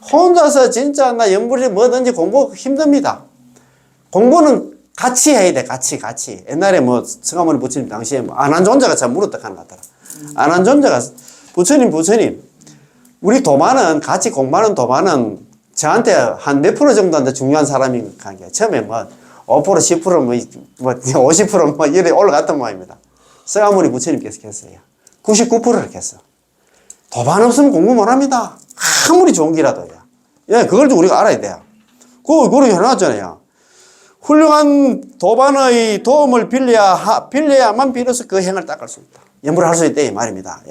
[SPEAKER 1] 혼자서 진짜 연불이 뭐든지 공부 힘듭니다. 공부는 같이 해야 돼. 같이. 옛날에 성가모니 부처님 당시에 안한존자가 참 물었다 하는 것 같더라. 안한존자가 부처님 우리 도마는 같이 공부하는 도마는 저한테 한 몇 프로 정도인데 중요한 사람인 관계. 처음에 5% 10% 50% 이래 올라갔던 모양입니다. 성가모니 부처님께서 했어요. 99%를 했어. 도반 없으면 공부 못합니다. 아무리 좋은 기라도요. 그걸 좀 우리가 알아야 돼요. 그렇게 해놨잖아요. 훌륭한 도반의 도움을 빌려야만 비로소 그 행을 닦을 수 있다. 연불할 수 있다 이 말입니다.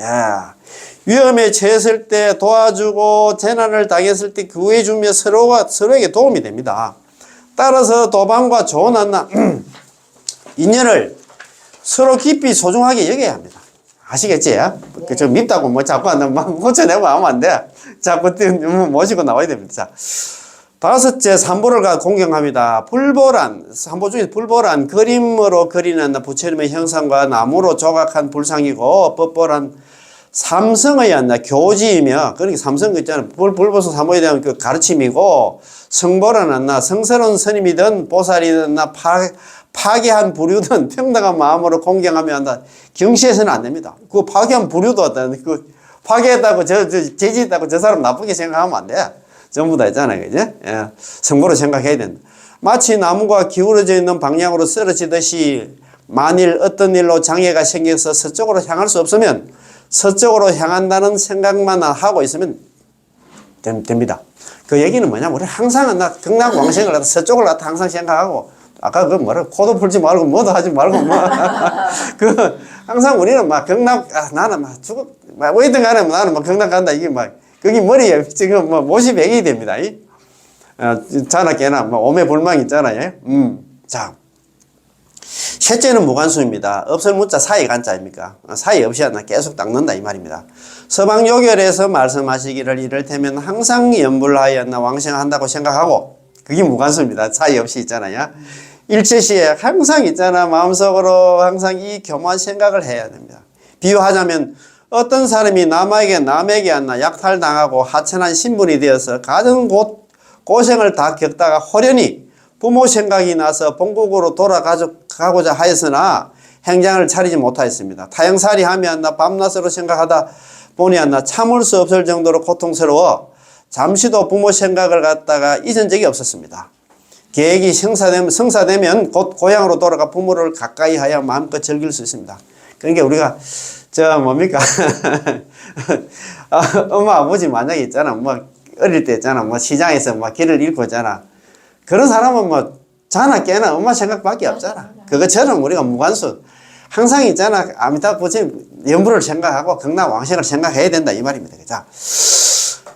[SPEAKER 1] 위험에 처했을 때 도와주고 재난을 당했을 때 구해주며 서로에게 도움이 됩니다. 따라서 도반과 좋은 인연을 서로 깊이 소중하게 여겨야 합니다. 아시겠지? 좀 밉다고 뭐 자꾸 막 고쳐내고 하면 안 돼. 자꾸 모시고 나와야 됩니다. 자, 다섯째, 삼보를 공경합니다. 불보란, 삼보 중에 불보란 그림으로 그리는 부처님의 형상과 나무로 조각한 불상이고, 법보란 삼성의 교지이며, 그러니까 삼성 있잖아요. 불보서 삼보에 대한 그 가르침이고, 성보란 성스러운 스님이든 보살이든 파괴한 부류든 평등한 마음으로 공경하며 한다. 경시해서는 안 됩니다. 그 파괴한 부류도 그 파괴했다고 제지했다고 저 사람 나쁘게 생각하면 안 돼. 전부 다 있잖아요. 그지? 예. 성보로 생각해야 된다. 마치 나무가 기울어져 있는 방향으로 쓰러지듯이 만일 어떤 일로 장애가 생겨서 서쪽으로 향할 수 없으면 서쪽으로 향한다는 생각만 하고 있으면 됩니다. 그 얘기는 뭐냐면 우리 항상 경락왕생을 갖다 서쪽을 갖다 항상 생각하고 아까 그 뭐라 코도 풀지 말고 뭐도 하지 말고 뭐 그 항상 우리는 막 나는 막 죽어 막 어디든 간에 나는 막 경락 간다 이게 막 거기 머리에 지금 뭐 못이 백이 됩니다. 자나 깨나 뭐 오매불망 있잖아요. 자, 셋째는 무관수입니다. 없을 무자 사이 간자입니까? 사이 없이 계속 닦는다 이 말입니다. 서방 요결에서 말씀하시기를 이를테면 항상 연불하여 왕생한다고 생각하고 그게 무관수입니다. 사이 없이 있잖아요. 일체시에 항상 있잖아. 마음속으로 항상 이 교만 생각을 해야 됩니다. 비유하자면 어떤 사람이 남에게 약탈당하고 하천한 신분이 되어서 가정 고생을 다 겪다가 호련히 부모 생각이 나서 본국으로 돌아가고자 하였으나 행장을 차리지 못하였습니다. 타영살이 하면 밤낮으로 생각하다 보니 참을 수 없을 정도로 고통스러워 잠시도 부모 생각을 갖다가 잊은 적이 없었습니다. 계획이 성사되면 곧 고향으로 돌아가 부모를 가까이 하여 마음껏 즐길 수 있습니다. 그러니까 우리가 뭡니까? 엄마 아버지 만약에 있잖아. 뭐 어릴 때 있잖아. 뭐 시장에서 막 길을 잃고 있잖아. 그런 사람은 뭐 자나 깨나 엄마 생각밖에 없잖아. 그것처럼 우리가 무관수 항상 있잖아. 아미타 부처님 연부를 생각하고 경락왕생을 생각해야 된다 이 말입니다.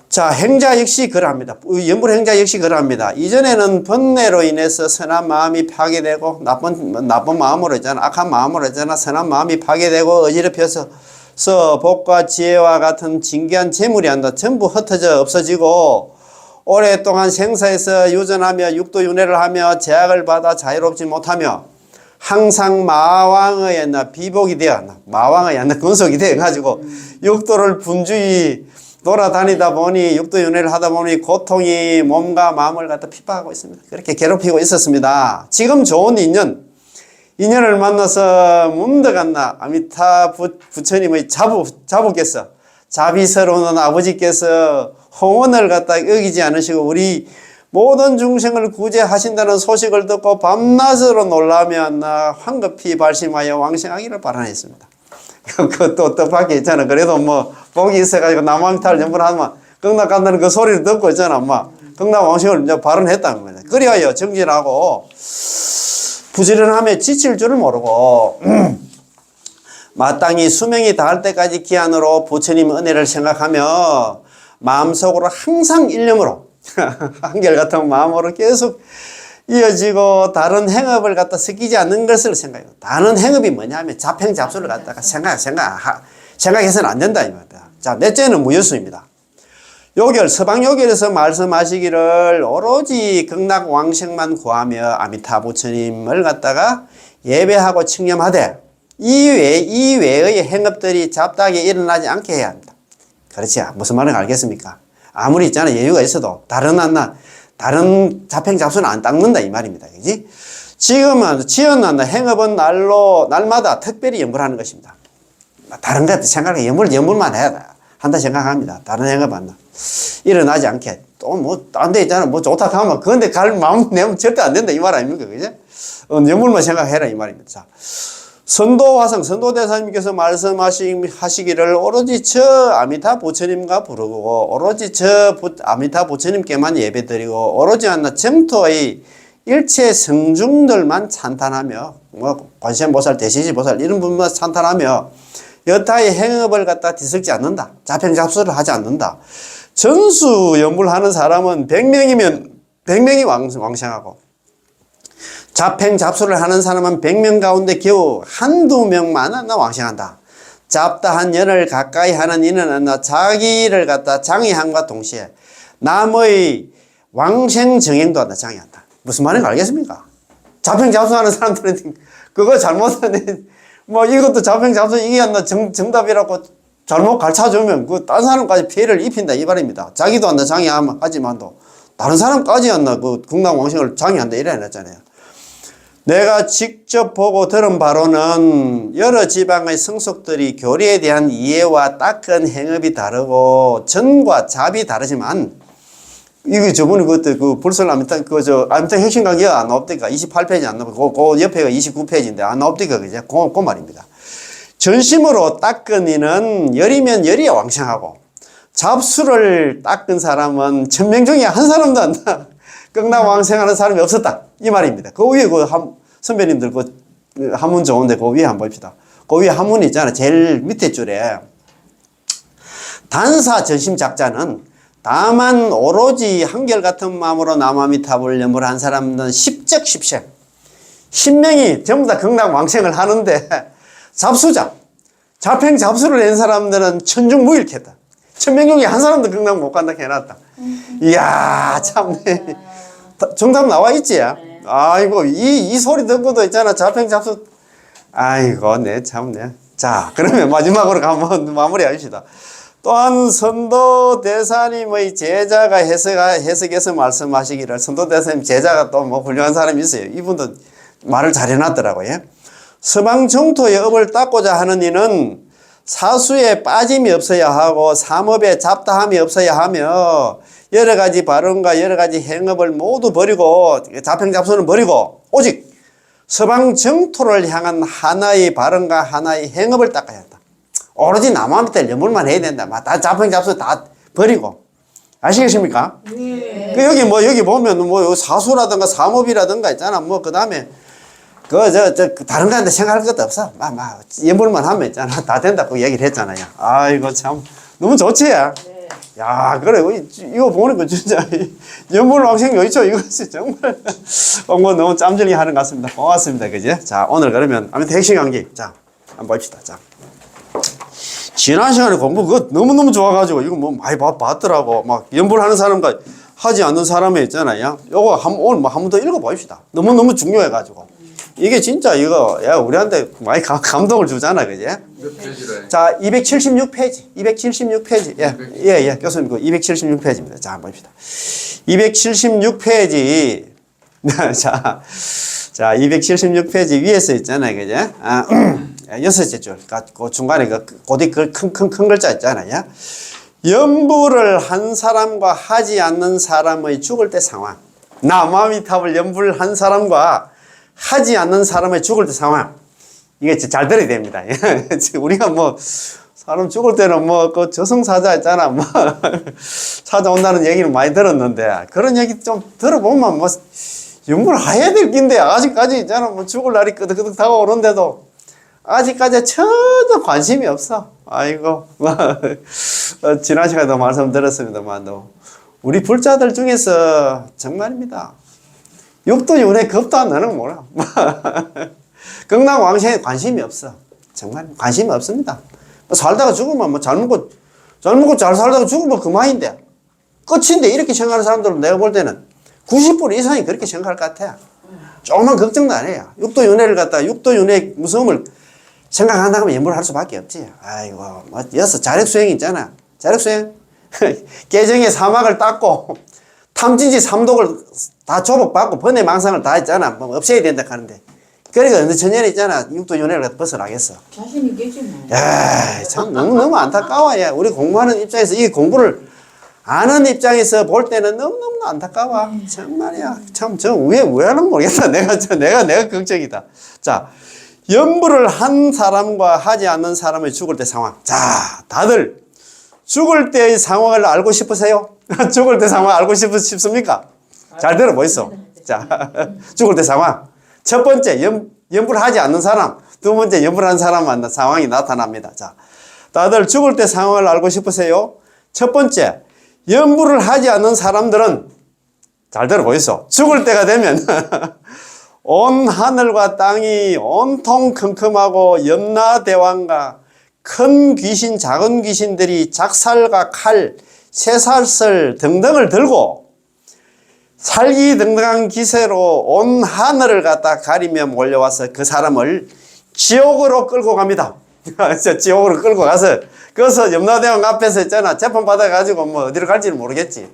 [SPEAKER 1] 자, 행자 역시 그러합니다. 연불 행자 역시 그러합니다. 이전에는 번뇌로 인해서 선한 마음이 파괴되고 나쁜 마음으로 있잖아. 악한 마음으로 있잖아. 선한 마음이 파괴되고 어지럽혀서 복과 지혜와 같은 진귀한 재물이 전부 흩어져 없어지고 오랫동안 생사에서 유전하며 육도윤회를 하며 제약을 받아 자유롭지 못하며 항상 마왕의 비복이 되어 마왕의 근속이 되어 가지고 육도를 분주히 돌아다니다 보니 육도윤회를 하다 보니 고통이 몸과 마음을 갖다 핍박하고 있습니다. 그렇게 괴롭히고 있었습니다. 지금 좋은 인연을 만나서 문득 아미타 부처님의 자부께서 자비스러운 아버지께서 홍원을 갖다 여기지 않으시고 우리 모든 중생을 구제하신다는 소식을 듣고 밤낮으로 놀라며 황급히 발심하여 왕생하기를 바라냈습니다. 그것도 뜻밖에 있잖아. 그래도 뭐 복이 있어가지고 남왕탈 연불 하면 경락 간다는 그 소리를 듣고 있잖아. 막 경락 왕생을 이제 발언했다는 거야. 그리하여 정진하고 부지런함에 지칠 줄을 모르고 마땅히 수명이 닿을 때까지 기한으로 부처님 은혜를 생각하며 마음속으로 항상 일념으로 한결같은 마음으로 계속 이어지고 다른 행업을 갖다 섞이지 않는 것을 생각해요. 다른 행업이 뭐냐면 잡행잡수를 갖다가 생각해서는 안 된다 이 말이다. 자, 넷째는 무여수입니다. 요결, 서방 요결에서 말씀하시기를 오로지 극락왕생만 구하며 아미타 부처님을 갖다가 예배하고 칭념하되 이외의 행업들이 잡다하게 일어나지 않게 해야 합니다. 그렇지. 무슨 말인지 알겠습니까? 아무리 있잖아 여유가 있어도 다른 잡행잡수는 안 닦는다 이 말입니다. 그지? 지금은 지어난 행업은 날마다 특별히 연불하는 것입니다. 다른 것 생각해 연불만 해야 한다 생각합니다. 다른 행업 안 일어나지 않게 또 뭐 딴 데 있잖아 뭐 좋다 하면 그런데 갈 마음 내면 절대 안 된다 이 말 아닙니까? 그지? 연불만 생각해라 이 말입니다. 자, 선도화상 선도대사님께서 말씀하시기를 오로지 저 아미타 부처님과 부르고 오로지 저 아미타 부처님께만 예배드리고 오로지 정토의 일체 성중들만 찬탄하며 뭐 관세음보살 대시지보살 이런 분만 찬탄하며 여타의 행업을 갖다 뒤섞지 않는다. 자평잡수를 하지 않는다. 전수 연불하는 사람은 100명이면 100명이 왕생하고 잡행잡수를 하는 사람은 100명 가운데 겨우 한두 명만 왕생한다. 잡다한 연을 가까이 하는 이는 자기를 갖다 장애함과 동시에 남의 왕생 정행도 한다. 장애한다. 무슨 말인지 알겠습니까? 자평잡수하는 사람들은 그거 잘못하네. 뭐 이것도 자평잡수 이게 정답이라고 잘못 가르쳐주면 그 딴 사람까지 피해를 입힌다 이 말입니다. 자기도 한다 장애하지만도 다른 사람까지 한다 그 극락왕생을 장애한다 이래 놨잖아요. 내가 직접 보고 들은 바로는 여러 지방의 성속들이 교리에 대한 이해와 닦은 행업이 다르고 전과 잡이 다르지만 이게 저번에 그때 그 불설 아미탄 아미탄 핵심 강의가 안 나옵니까? 28페이지 안 나오고 그 옆에가 29페이지인데 안 나옵니까? 그제 그 말입니다. 전심으로 닦은 이는 열이면 열이야 왕생하고 잡수를 닦은 사람은 천명 중에 한 사람도 안 나. 극락왕생하는 사람이 없었다. 이 말입니다. 그 위에 선배님들 한문 좋은데 그 위에 한번 봅시다. 그 위에 한문이 있잖아. 제일 밑에 줄에. 단사 전심 작자는 다만 오로지 한결같은 마음으로 남아미탑을 염불한 사람은 십적 십생. 10명이 전부 다 극락왕생을 하는데 잡수자. 자평잡수를 낸 사람들은 천중무일캐다. 1000명 중에 한 사람도 극락 못 간다 해놨다. 이야 참네. 정답 나와 있지? 아이고 이 소리 듣고도 있잖아. 자평잡수. 아이고 네 참네. 자 그러면 마지막으로 한번 마무리합시다. 또한 선도대사님의 제자가 해석해서 말씀하시기를 선도대사님 제자가 또 뭐 훌륭한 사람이 있어요. 이분도 말을 잘 해놨더라고요. 서방정토의 업을 닦고자 하는 이는 사수에 빠짐이 없어야 하고 삼업에 잡다함이 없어야 하며 여러 가지 발언과 여러 가지 행업을 모두 버리고 자평잡수는 버리고 오직 서방정토를 향한 하나의 발언과 하나의 행업을 닦아야 한다. 오로지 남한테 염불만 해야 된다. 다 자평잡수 다 버리고 아시겠습니까?
[SPEAKER 2] 네.
[SPEAKER 1] 그 여기 보면 뭐 사수라든가 삼업이라든가 있잖아. 뭐 그 다음에 다른 거한테 생각할 것도 없어. 염불만 하면 있잖아. 다 된다. 그 얘기를 했잖아요. 아이고, 참. 너무 좋지?
[SPEAKER 2] 네.
[SPEAKER 1] 야, 그래. 이거 보니까 진짜. 염불왕생 요이죠? 이것이 정말. 뭐 너무 짬정리 하는 것 같습니다. 고맙습니다. 그지? 자, 오늘 그러면 아무튼 핵심 강의. 자, 한번 봅시다. 자. 지난 시간에 공부 그거 너무너무 좋아가지고 이거 뭐 많이 봤더라고. 막 염불하는 사람과 하지 않는 사람이 있잖아요. 요거 오늘 한 번 더 읽어봅시다. 너무너무 중요해가지고. 이게 진짜 이거 야 우리한테 많이 감동을 주잖아. 그지?
[SPEAKER 3] 몇 페이지래?
[SPEAKER 1] 자 276페이지 276페이지 예 교수님 그 276페이지입니다. 자 한번 봅시다. 276페이지 자 276페이지 위에서 있잖아요. 그죠? 여섯째 줄 그 중간에 그 고디 큰 글자 있잖아요. 염불을 한 사람과 하지 않는 사람의 죽을 때 상황. 남아미탑을 염불한 사람과 하지 않는 사람의 죽을 때 상황. 이게 잘 들어야 됩니다. 우리가 뭐, 사람 죽을 때는 뭐, 그 저승사자 있잖아. 뭐, 찾아온다는 얘기는 많이 들었는데, 그런 얘기 좀 들어보면 뭐, 염불 해야 될 낀데, 아직까지 있잖아. 뭐, 죽을 날이 끄덕끄덕 다가오는데도, 아직까지 전혀 관심이 없어. 아이고, 지난 시간에도 말씀드렸습니다만, 우리 불자들 중에서 정말입니다. 육도 윤회 겁도 안 나는 뭐라. 극락왕생에 관심이 없어. 정말 관심이 없습니다. 살다가 죽으면 뭐 잘 먹고 잘 살다가 죽으면 그만인데 끝인데 이렇게 생각하는 사람들은 내가 볼 때는 90% 이상이 그렇게 생각할 것 같아. 조금만 걱정도 안 해요. 육도 윤회를 갖다가 육도 윤회 무서움을 생각한다고 하면 염불할 수밖에 없지. 아이고 뭐 여기서 자력수행 있잖아. 자력수행 계정의 사막을 닦고 탐진지 삼독을 다 조복받고 번뇌망상을 다 했잖아. 뭐 없애야 된다 하는데. 그러니까 어느 천년에 있잖아. 육도윤회를 벗어나겠어.
[SPEAKER 2] 자신 있겠지 뭐.
[SPEAKER 1] 야, 참 너무 안타까워. 야, 우리 공부하는 입장에서 이 공부를 아는 입장에서 볼 때는 너무너무 안타까워. 정말이야. 참 저 왜 하는 모르겠다. 내가 걱정이다. 자, 염불을 한 사람과 하지 않는 사람의 죽을 때 상황. 자, 다들 죽을 때의 상황을 알고 싶으세요? 죽을 때 상황 알고 싶습니까? 잘 들어보이소. 자, 죽을 때 상황. 첫 번째, 염불하지 않는 사람. 두 번째, 염불한 사람 상황이 나타납니다. 자, 다들 죽을 때 상황을 알고 싶으세요? 첫 번째, 염불을 하지 않는 사람들은 잘 들어보이소. 죽을 때가 되면 온 하늘과 땅이 온통 컴컴하고 염라대왕과 큰 귀신, 작은 귀신들이 작살과 칼, 쇠사슬 등등을 들고 살기등등한 기세로 온 하늘을 갖다 가리며 몰려와서 그 사람을 지옥으로 끌고 갑니다. 지옥으로 끌고 가서 거기서 염라대왕 앞에서 있잖아. 재판 받아가지고 뭐 어디로 갈지는 모르겠지.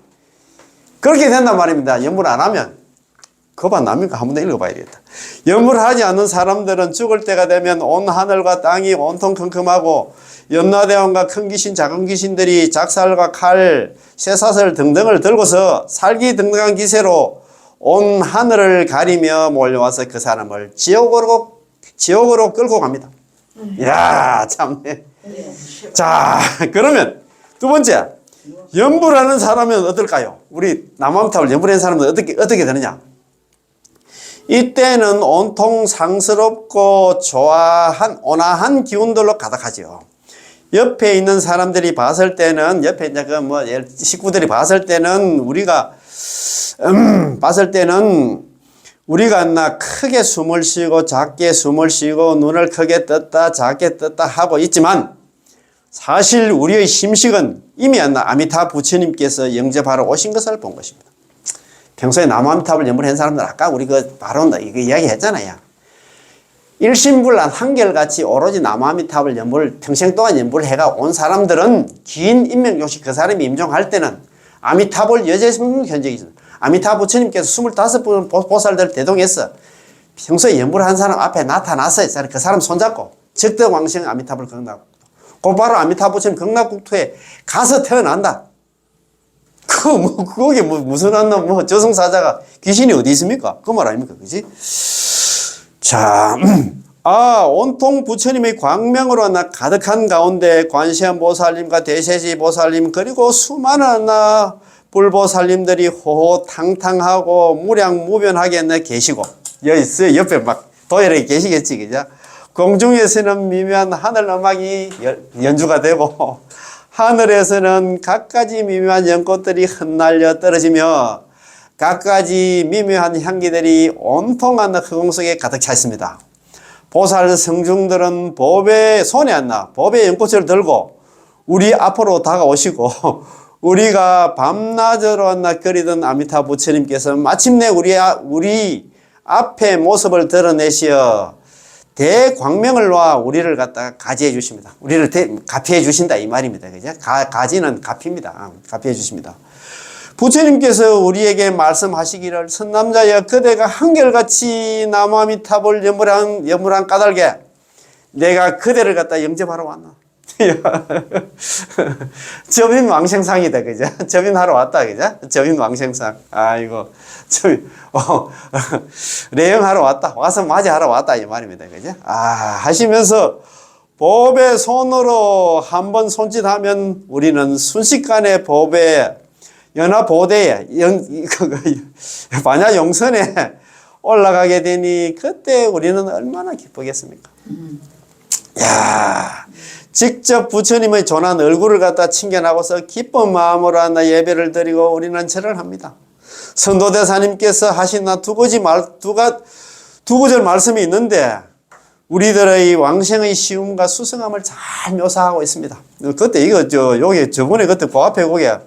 [SPEAKER 1] 그렇게 된단 말입니다. 염불 안 하면. 그거 납니까? 한 번 더 읽어봐야겠다. 염불하지 않는 사람들은 죽을 때가 되면 온 하늘과 땅이 온통 컴컴하고 염라대왕과 큰 귀신, 작은 귀신들이 작살과 칼, 쇠사슬 등등을 들고서 살기등등한 기세로 온 하늘을 가리며 몰려와서 그 사람을 지옥으로 끌고 갑니다. 이야, 참네. 자, 그러면 두 번째, 염불하는 사람은 어떨까요? 우리 남암탑을 염불하는 사람은 어떻게 되느냐? 이때는 온통 상스럽고 온화한 기운들로 가득하죠. 옆에 있는 사람들이 봤을 때는, 옆에 이제 식구들이 봤을 때는, 우리가 크게 숨을 쉬고 작게 숨을 쉬고 눈을 크게 떴다 작게 떴다 하고 있지만 사실 우리의 심식은 이미 아미타 부처님께서 영접하러 오신 것을 본 것입니다. 평소에 남아미타불 염불한 사람들 아까 우리 바로 이거 이야기 했잖아요. 일심불란 한결같이 오로지 남아미타불 염불 평생 동안 염불을 해가 온 사람들은 긴 인명용시 그 사람이 임종할 때는 아미타불 여제심 현적이죠. 아미타 부처님께서 25분 보살들 대동해서 평소에 염불을 한 사람 앞에 나타나서 그 사람 손잡고 적덕왕생 아미타불 극락국토 곧바로 아미타 부처님 극락국토에 가서 태어난다. 그게 무슨 저승사자가 귀신이 어디 있습니까? 그 말 아닙니까? 그지? 자, 온통 부처님의 광명으로 가득한 가운데 관세음 보살님과 대세지 보살님 그리고 수많은 불보살님들이 호호탕탕하고 무량무변하게 계시고 여기 옆에 막 도열에 계시겠지, 그죠? 공중에서는 미묘한 하늘 음악이 연주가 되고 하늘에서는 갖가지 미묘한 연꽃들이 흩날려 떨어지며 갖가지 미묘한 향기들이 온통한 허공 속에 가득 차 있습니다. 보살 성중들은 손에 법의 연꽃을 들고 우리 앞으로 다가오시고 우리가 밤낮으로 거리던 아미타 부처님께서 마침내 우리 앞에 모습을 드러내시어 대광명을 놓아 우리를 갖다가 가지해 주십니다. 우리를 가피해 주신다 이 말입니다. 그죠? 가지는 가피입니다. 가피해 주십니다. 부처님께서 우리에게 말씀하시기를 선남자여 그대가 한결같이 남아미타불 염불한 까닭에 내가 그대를 갖다 영접하러 왔나? 점인왕생상이다, 그죠? 점인하러 왔다, 그죠? 점인왕생상. 아이고, 레영하러 왔다. 와서 맞이하러 왔다, 이 말입니다, 그죠? 하시면서 법의 손으로 한번 손짓하면 우리는 순식간에 법의 연화보대에, 반야용선에 올라가게 되니 그때 우리는 얼마나 기쁘겠습니까? 야, 직접 부처님의 존한 얼굴을 갖다 챙겨나고서 기쁜 마음으로 예배를 드리고 우리는 절을 합니다. 선도대사님께서 하신 두 구절 말씀이 있는데 우리들의 왕생의 시움과 수승함을 잘 묘사하고 있습니다. 그때 저번에 그때 그 앞에 거기에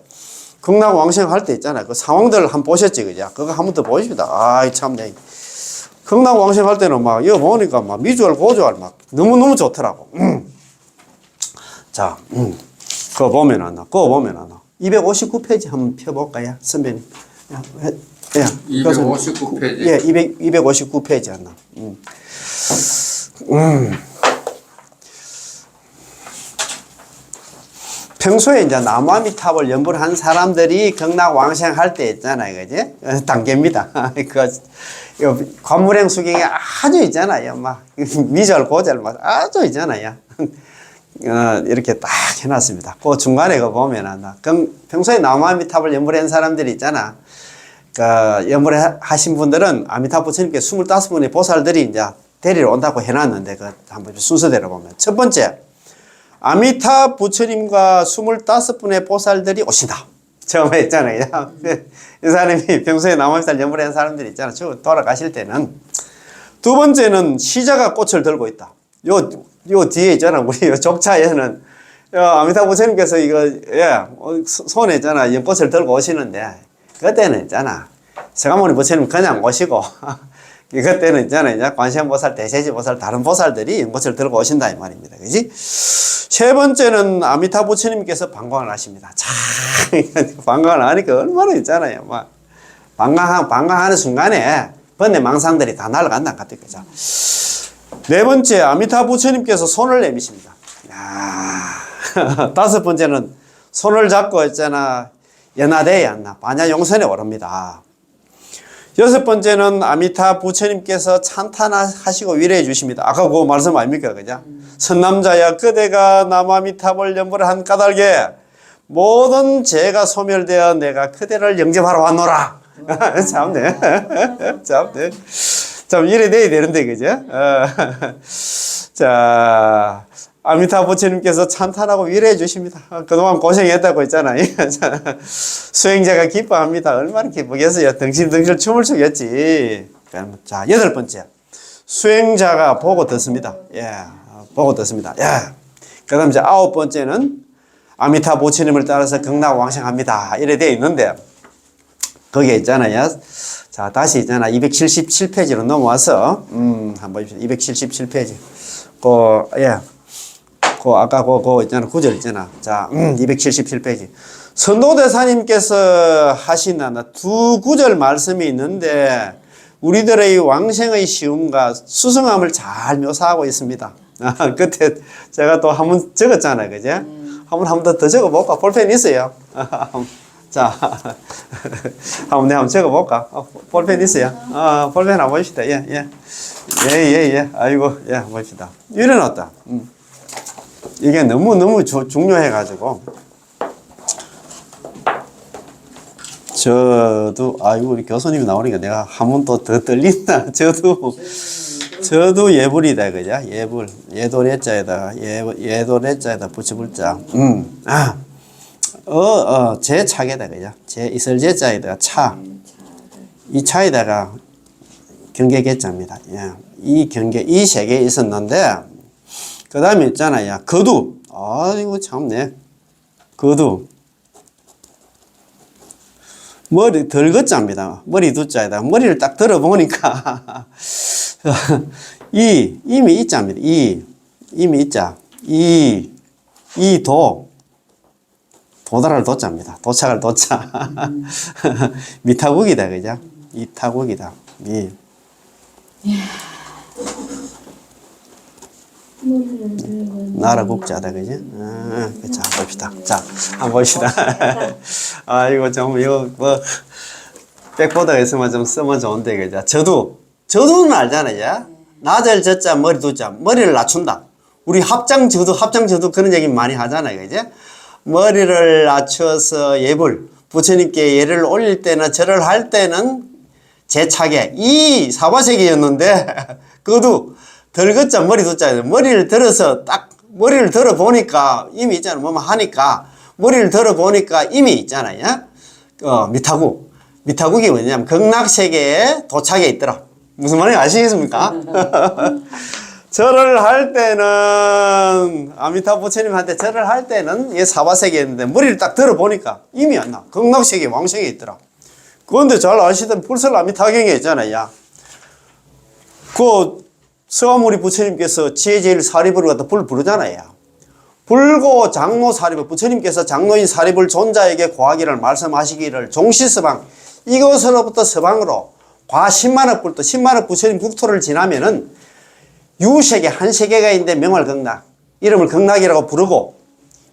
[SPEAKER 1] 극락 왕생 할 때 있잖아요. 그 상황들 한번 보셨지, 그죠? 그거 한번 더 보십니다. 참네. 극락 왕생 할 때는 이거 보니까 미주알, 고주알 너무너무 좋더라고. 자, 그거 보면 259페이지 한번 펴볼까요? 선배님.
[SPEAKER 2] 259페이지?
[SPEAKER 1] 예, 259페이지 하나. 평소에 이제 나무아미탑을 연불 한 사람들이 극락왕생 할 때 있잖아요. 그지? 단계입니다. 관물행 수경에 아주 있잖아요. 미절, 고절, 아주 있잖아요. 이렇게 딱 해놨습니다. 그 중간에 보면, 평소에 나무아미탑을 연불한 사람들이 있잖아. 연불 하신 분들은 아미타 부처님께 25분의 보살들이 이제 데리러 온다고 해놨는데, 한번 순서대로 보면. 첫 번째, 아미타 부처님과 25분의 보살들이 오신다. 처음에 있잖아요. 이 사람이 평소에 나무아미타를 연불한 사람들이 있잖아. 돌아가실 때는. 두 번째는 시자가 꽃을 들고 있다. 요 뒤에 있잖아. 우리 요 족차에는 아미타 부처님께서 이거 손에 있잖아 연꽃을 들고 오시는데 그때는 있잖아 서가모니 부처님 그냥 오시고 그때는 있잖아 이제 관세음보살, 대세지보살 다른 보살들이 연꽃을 들고 오신다 이 말입니다. 그지? 세 번째는 아미타 부처님께서 방광을 하십니다. 참 방광을 하니까 얼마나 있잖아요. 막 방광하는 순간에 번뇌 망상들이 다 날아간다 같은 거죠. 네 번째 아미타 부처님께서 손을 내미십니다. 다섯 번째는 손을 잡고 있잖아 연하대에 앉나 반야용선에 오릅니다. 여섯 번째는 아미타 부처님께서 찬탄하시고 위로해 주십니다. 아까 그 말씀 아닙니까? 그죠? 선남자야 그대가 남아미탑을 연불한 까닭에 모든 죄가 소멸되어 내가 그대를 영접하러 왔노라. 참네. 참네. 참 이래 돼야 되는데 그죠? 자 아미타 부처님께서 찬탄하고 위로해 주십니다. 그동안 고생했다고 했잖아요. 수행자가 기뻐합니다. 얼마나 기쁘겠어요. 덩실덩실 춤을 추겠지. 자, 여덟 번째. 수행자가 보고 듣습니다. 예, 보고 듣습니다. 예. 그 다음 이제 아홉 번째는 아미타 부처님을 따라서 극락왕생합니다. 이래 되어 있는데, 거기에 있잖아요. 자, 다시 있잖아. 277페이지로 넘어와서, 한번 보십시오. 277페이지. 아까 그 있잖아. 구절 있잖아. 자, 277페이지. 선도대사님께서 하신 두 구절 말씀이 있는데, 우리들의 왕생의 쉬움과 수승함을 잘 묘사하고 있습니다. 그때 제가 또 한 번 적었잖아요. 그죠? 한 번 더 적어볼까? 볼펜 있어요. 자, 한번 적어볼까? 볼펜 있어요. 볼펜 한번 봅시다. 예. 아이고, 봅시다. 이래놨다. 이게 너무 중요해가지고. 아이고, 우리 교수님이 나오니까 내가 한 번 또 더 떨린다. 저도 예불이다, 그죠? 예불. 예도래자에다가, 예도래자에다 붙여불자. 제 차게다, 그죠? 이설제자에다가 차. 이 차에다가 경계개자입니다. 예. 이 세 개 있었는데, 그 다음에 있잖아요. 거두. 아이고, 참네. 거두. 머리 덜 걷자입니다. 머리 두자에다 머리를 딱 들어보니까 이미 있자입니다. 이미 있자. 도달할 도자입니다. 도착할 도자. 미타국이다, 그죠? 이타국이다. 나라 국자다, 그지? 자, 봅시다. 자, 한번 봅시다. 이거 좀, 백보다 있으면 좀 쓰면 좋은데, 그죠? 저두는 알잖아요. 낮을 저자, 머리 두자, 머리를 낮춘다. 우리 합장저두 그런 얘기 많이 하잖아요, 그죠? 머리를 낮춰서 예불, 부처님께 예를 올릴 때나 절을 할 때는 제차게, 이 사바세계였는데, 그도 덜 걷자 머리 두자 머리를 들어서 딱 머리를 들어 보니까 이미 있잖아. 뭐만 하니까 머리를 들어 보니까 이미 있잖아요. 미타국이 뭐냐면 극락세계에 도착해 있더라. 무슨 말인지 아시겠습니까? 절을 할 때는 아미타 부처님한테 절을 할 때는 이 사바세계였는데 머리를 딱 들어 보니까 이미 안 나. 극락세계 왕생에 있더라. 그런데 잘 아시던 불설 아미타경에 있잖아요. 서가모니 부처님께서 지혜제일 사리불을 갖다 불 부르잖아요. 불고 장로 사리불, 부처님께서 장로인 사리불 존자에게 고하기를 말씀하시기를 종시서방, 이것으로부터 서방으로 과 10만억 불도 10만억 부처님 국토를 지나면은 유세계 한 세계가 있는데 명월 극락, 이름을 극락이라고 부르고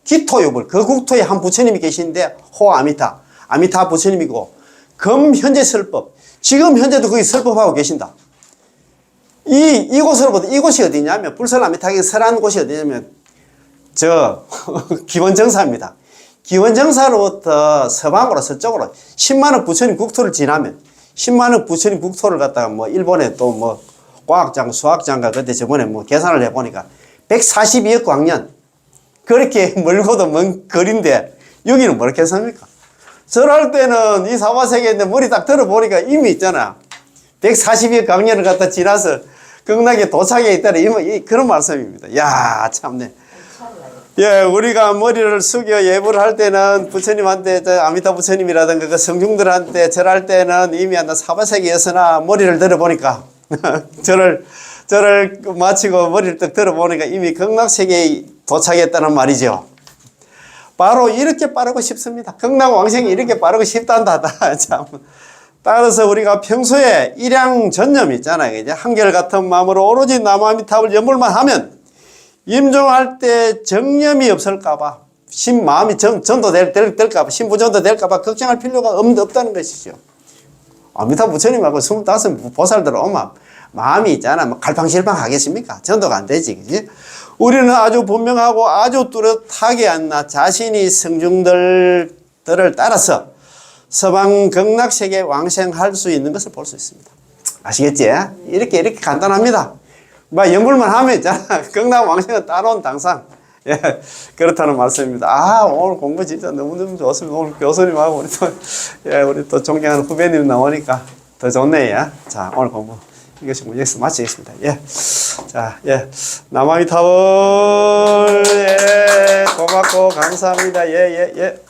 [SPEAKER 1] 기토유불, 그 국토에 한 부처님이 계시는데 호아미타, 아미타 부처님이고 금 현재 설법, 지금 현재도 거기 설법하고 계신다. 이곳으로부터, 이곳이 어디냐면, 불설아미타경에 설한 곳이 어디냐면, 기원정사입니다. 기원정사로부터 서방으로, 서쪽으로, 10만억 부처님 국토를 지나면, 10만억 부처님 국토를 갖다가 일본에 또 과학장, 수학장가 그때 저번에 계산을 해보니까, 142억 광년. 그렇게 멀고도 먼 거리인데, 여기는 뭐렇게 했습니까? 절할 때는 이 사바세계인데 머리 딱 들어보니까 이미 있잖아. 142억 광년을 갖다 지나서 극락에 도착해 있다는 그런 말씀입니다. 야, 참네. 예, 우리가 머리를 숙여 예불을 할 때는 부처님한테, 아미타 부처님이라든가 그 성중들한테 절할 때는 이미 한 사바세계에서나 머리를 들어보니까, 절을 마치고 머리를 딱 들어보니까 이미 극락세계에 도착했다는 말이죠. 바로 이렇게 빠르고 싶습니다. 극락왕생이 이렇게 빠르고 싶단다. 참. 따라서 우리가 평소에 일양전념 있잖아요. 이제 한결같은 마음으로 오로지 남아미탑을 연불만 하면 임종할 때 정념이 없을까봐, 마음이 전도될까봐, 신부전도될까봐 걱정할 필요가 없다는 것이죠. 아미타 부처님하고 25 보살들 오면 마음이 있잖아. 뭐 갈팡질팡 하겠습니까? 전도가 안 되지. 그지? 우리는 아주 분명하고 아주 뚜렷하게 자신이 성중들을 따라서 서방 극락세계 왕생할 수 있는 것을 볼 수 있습니다. 아시겠지? 이렇게 간단합니다. 연불만 하면 있잖아. 극락 왕생은 따라온 당상. 예, 그렇다는 말씀입니다. 아, 오늘 공부 진짜 너무너무 좋습니다. 오늘 교수님하고 우리 또 존경하는 후배님 나오니까 더 좋네. 예. 자, 오늘 공부 이것이 여기서 마치겠습니다. 예. 자, 예. 남아미타불, 예. 고맙고 감사합니다. 예.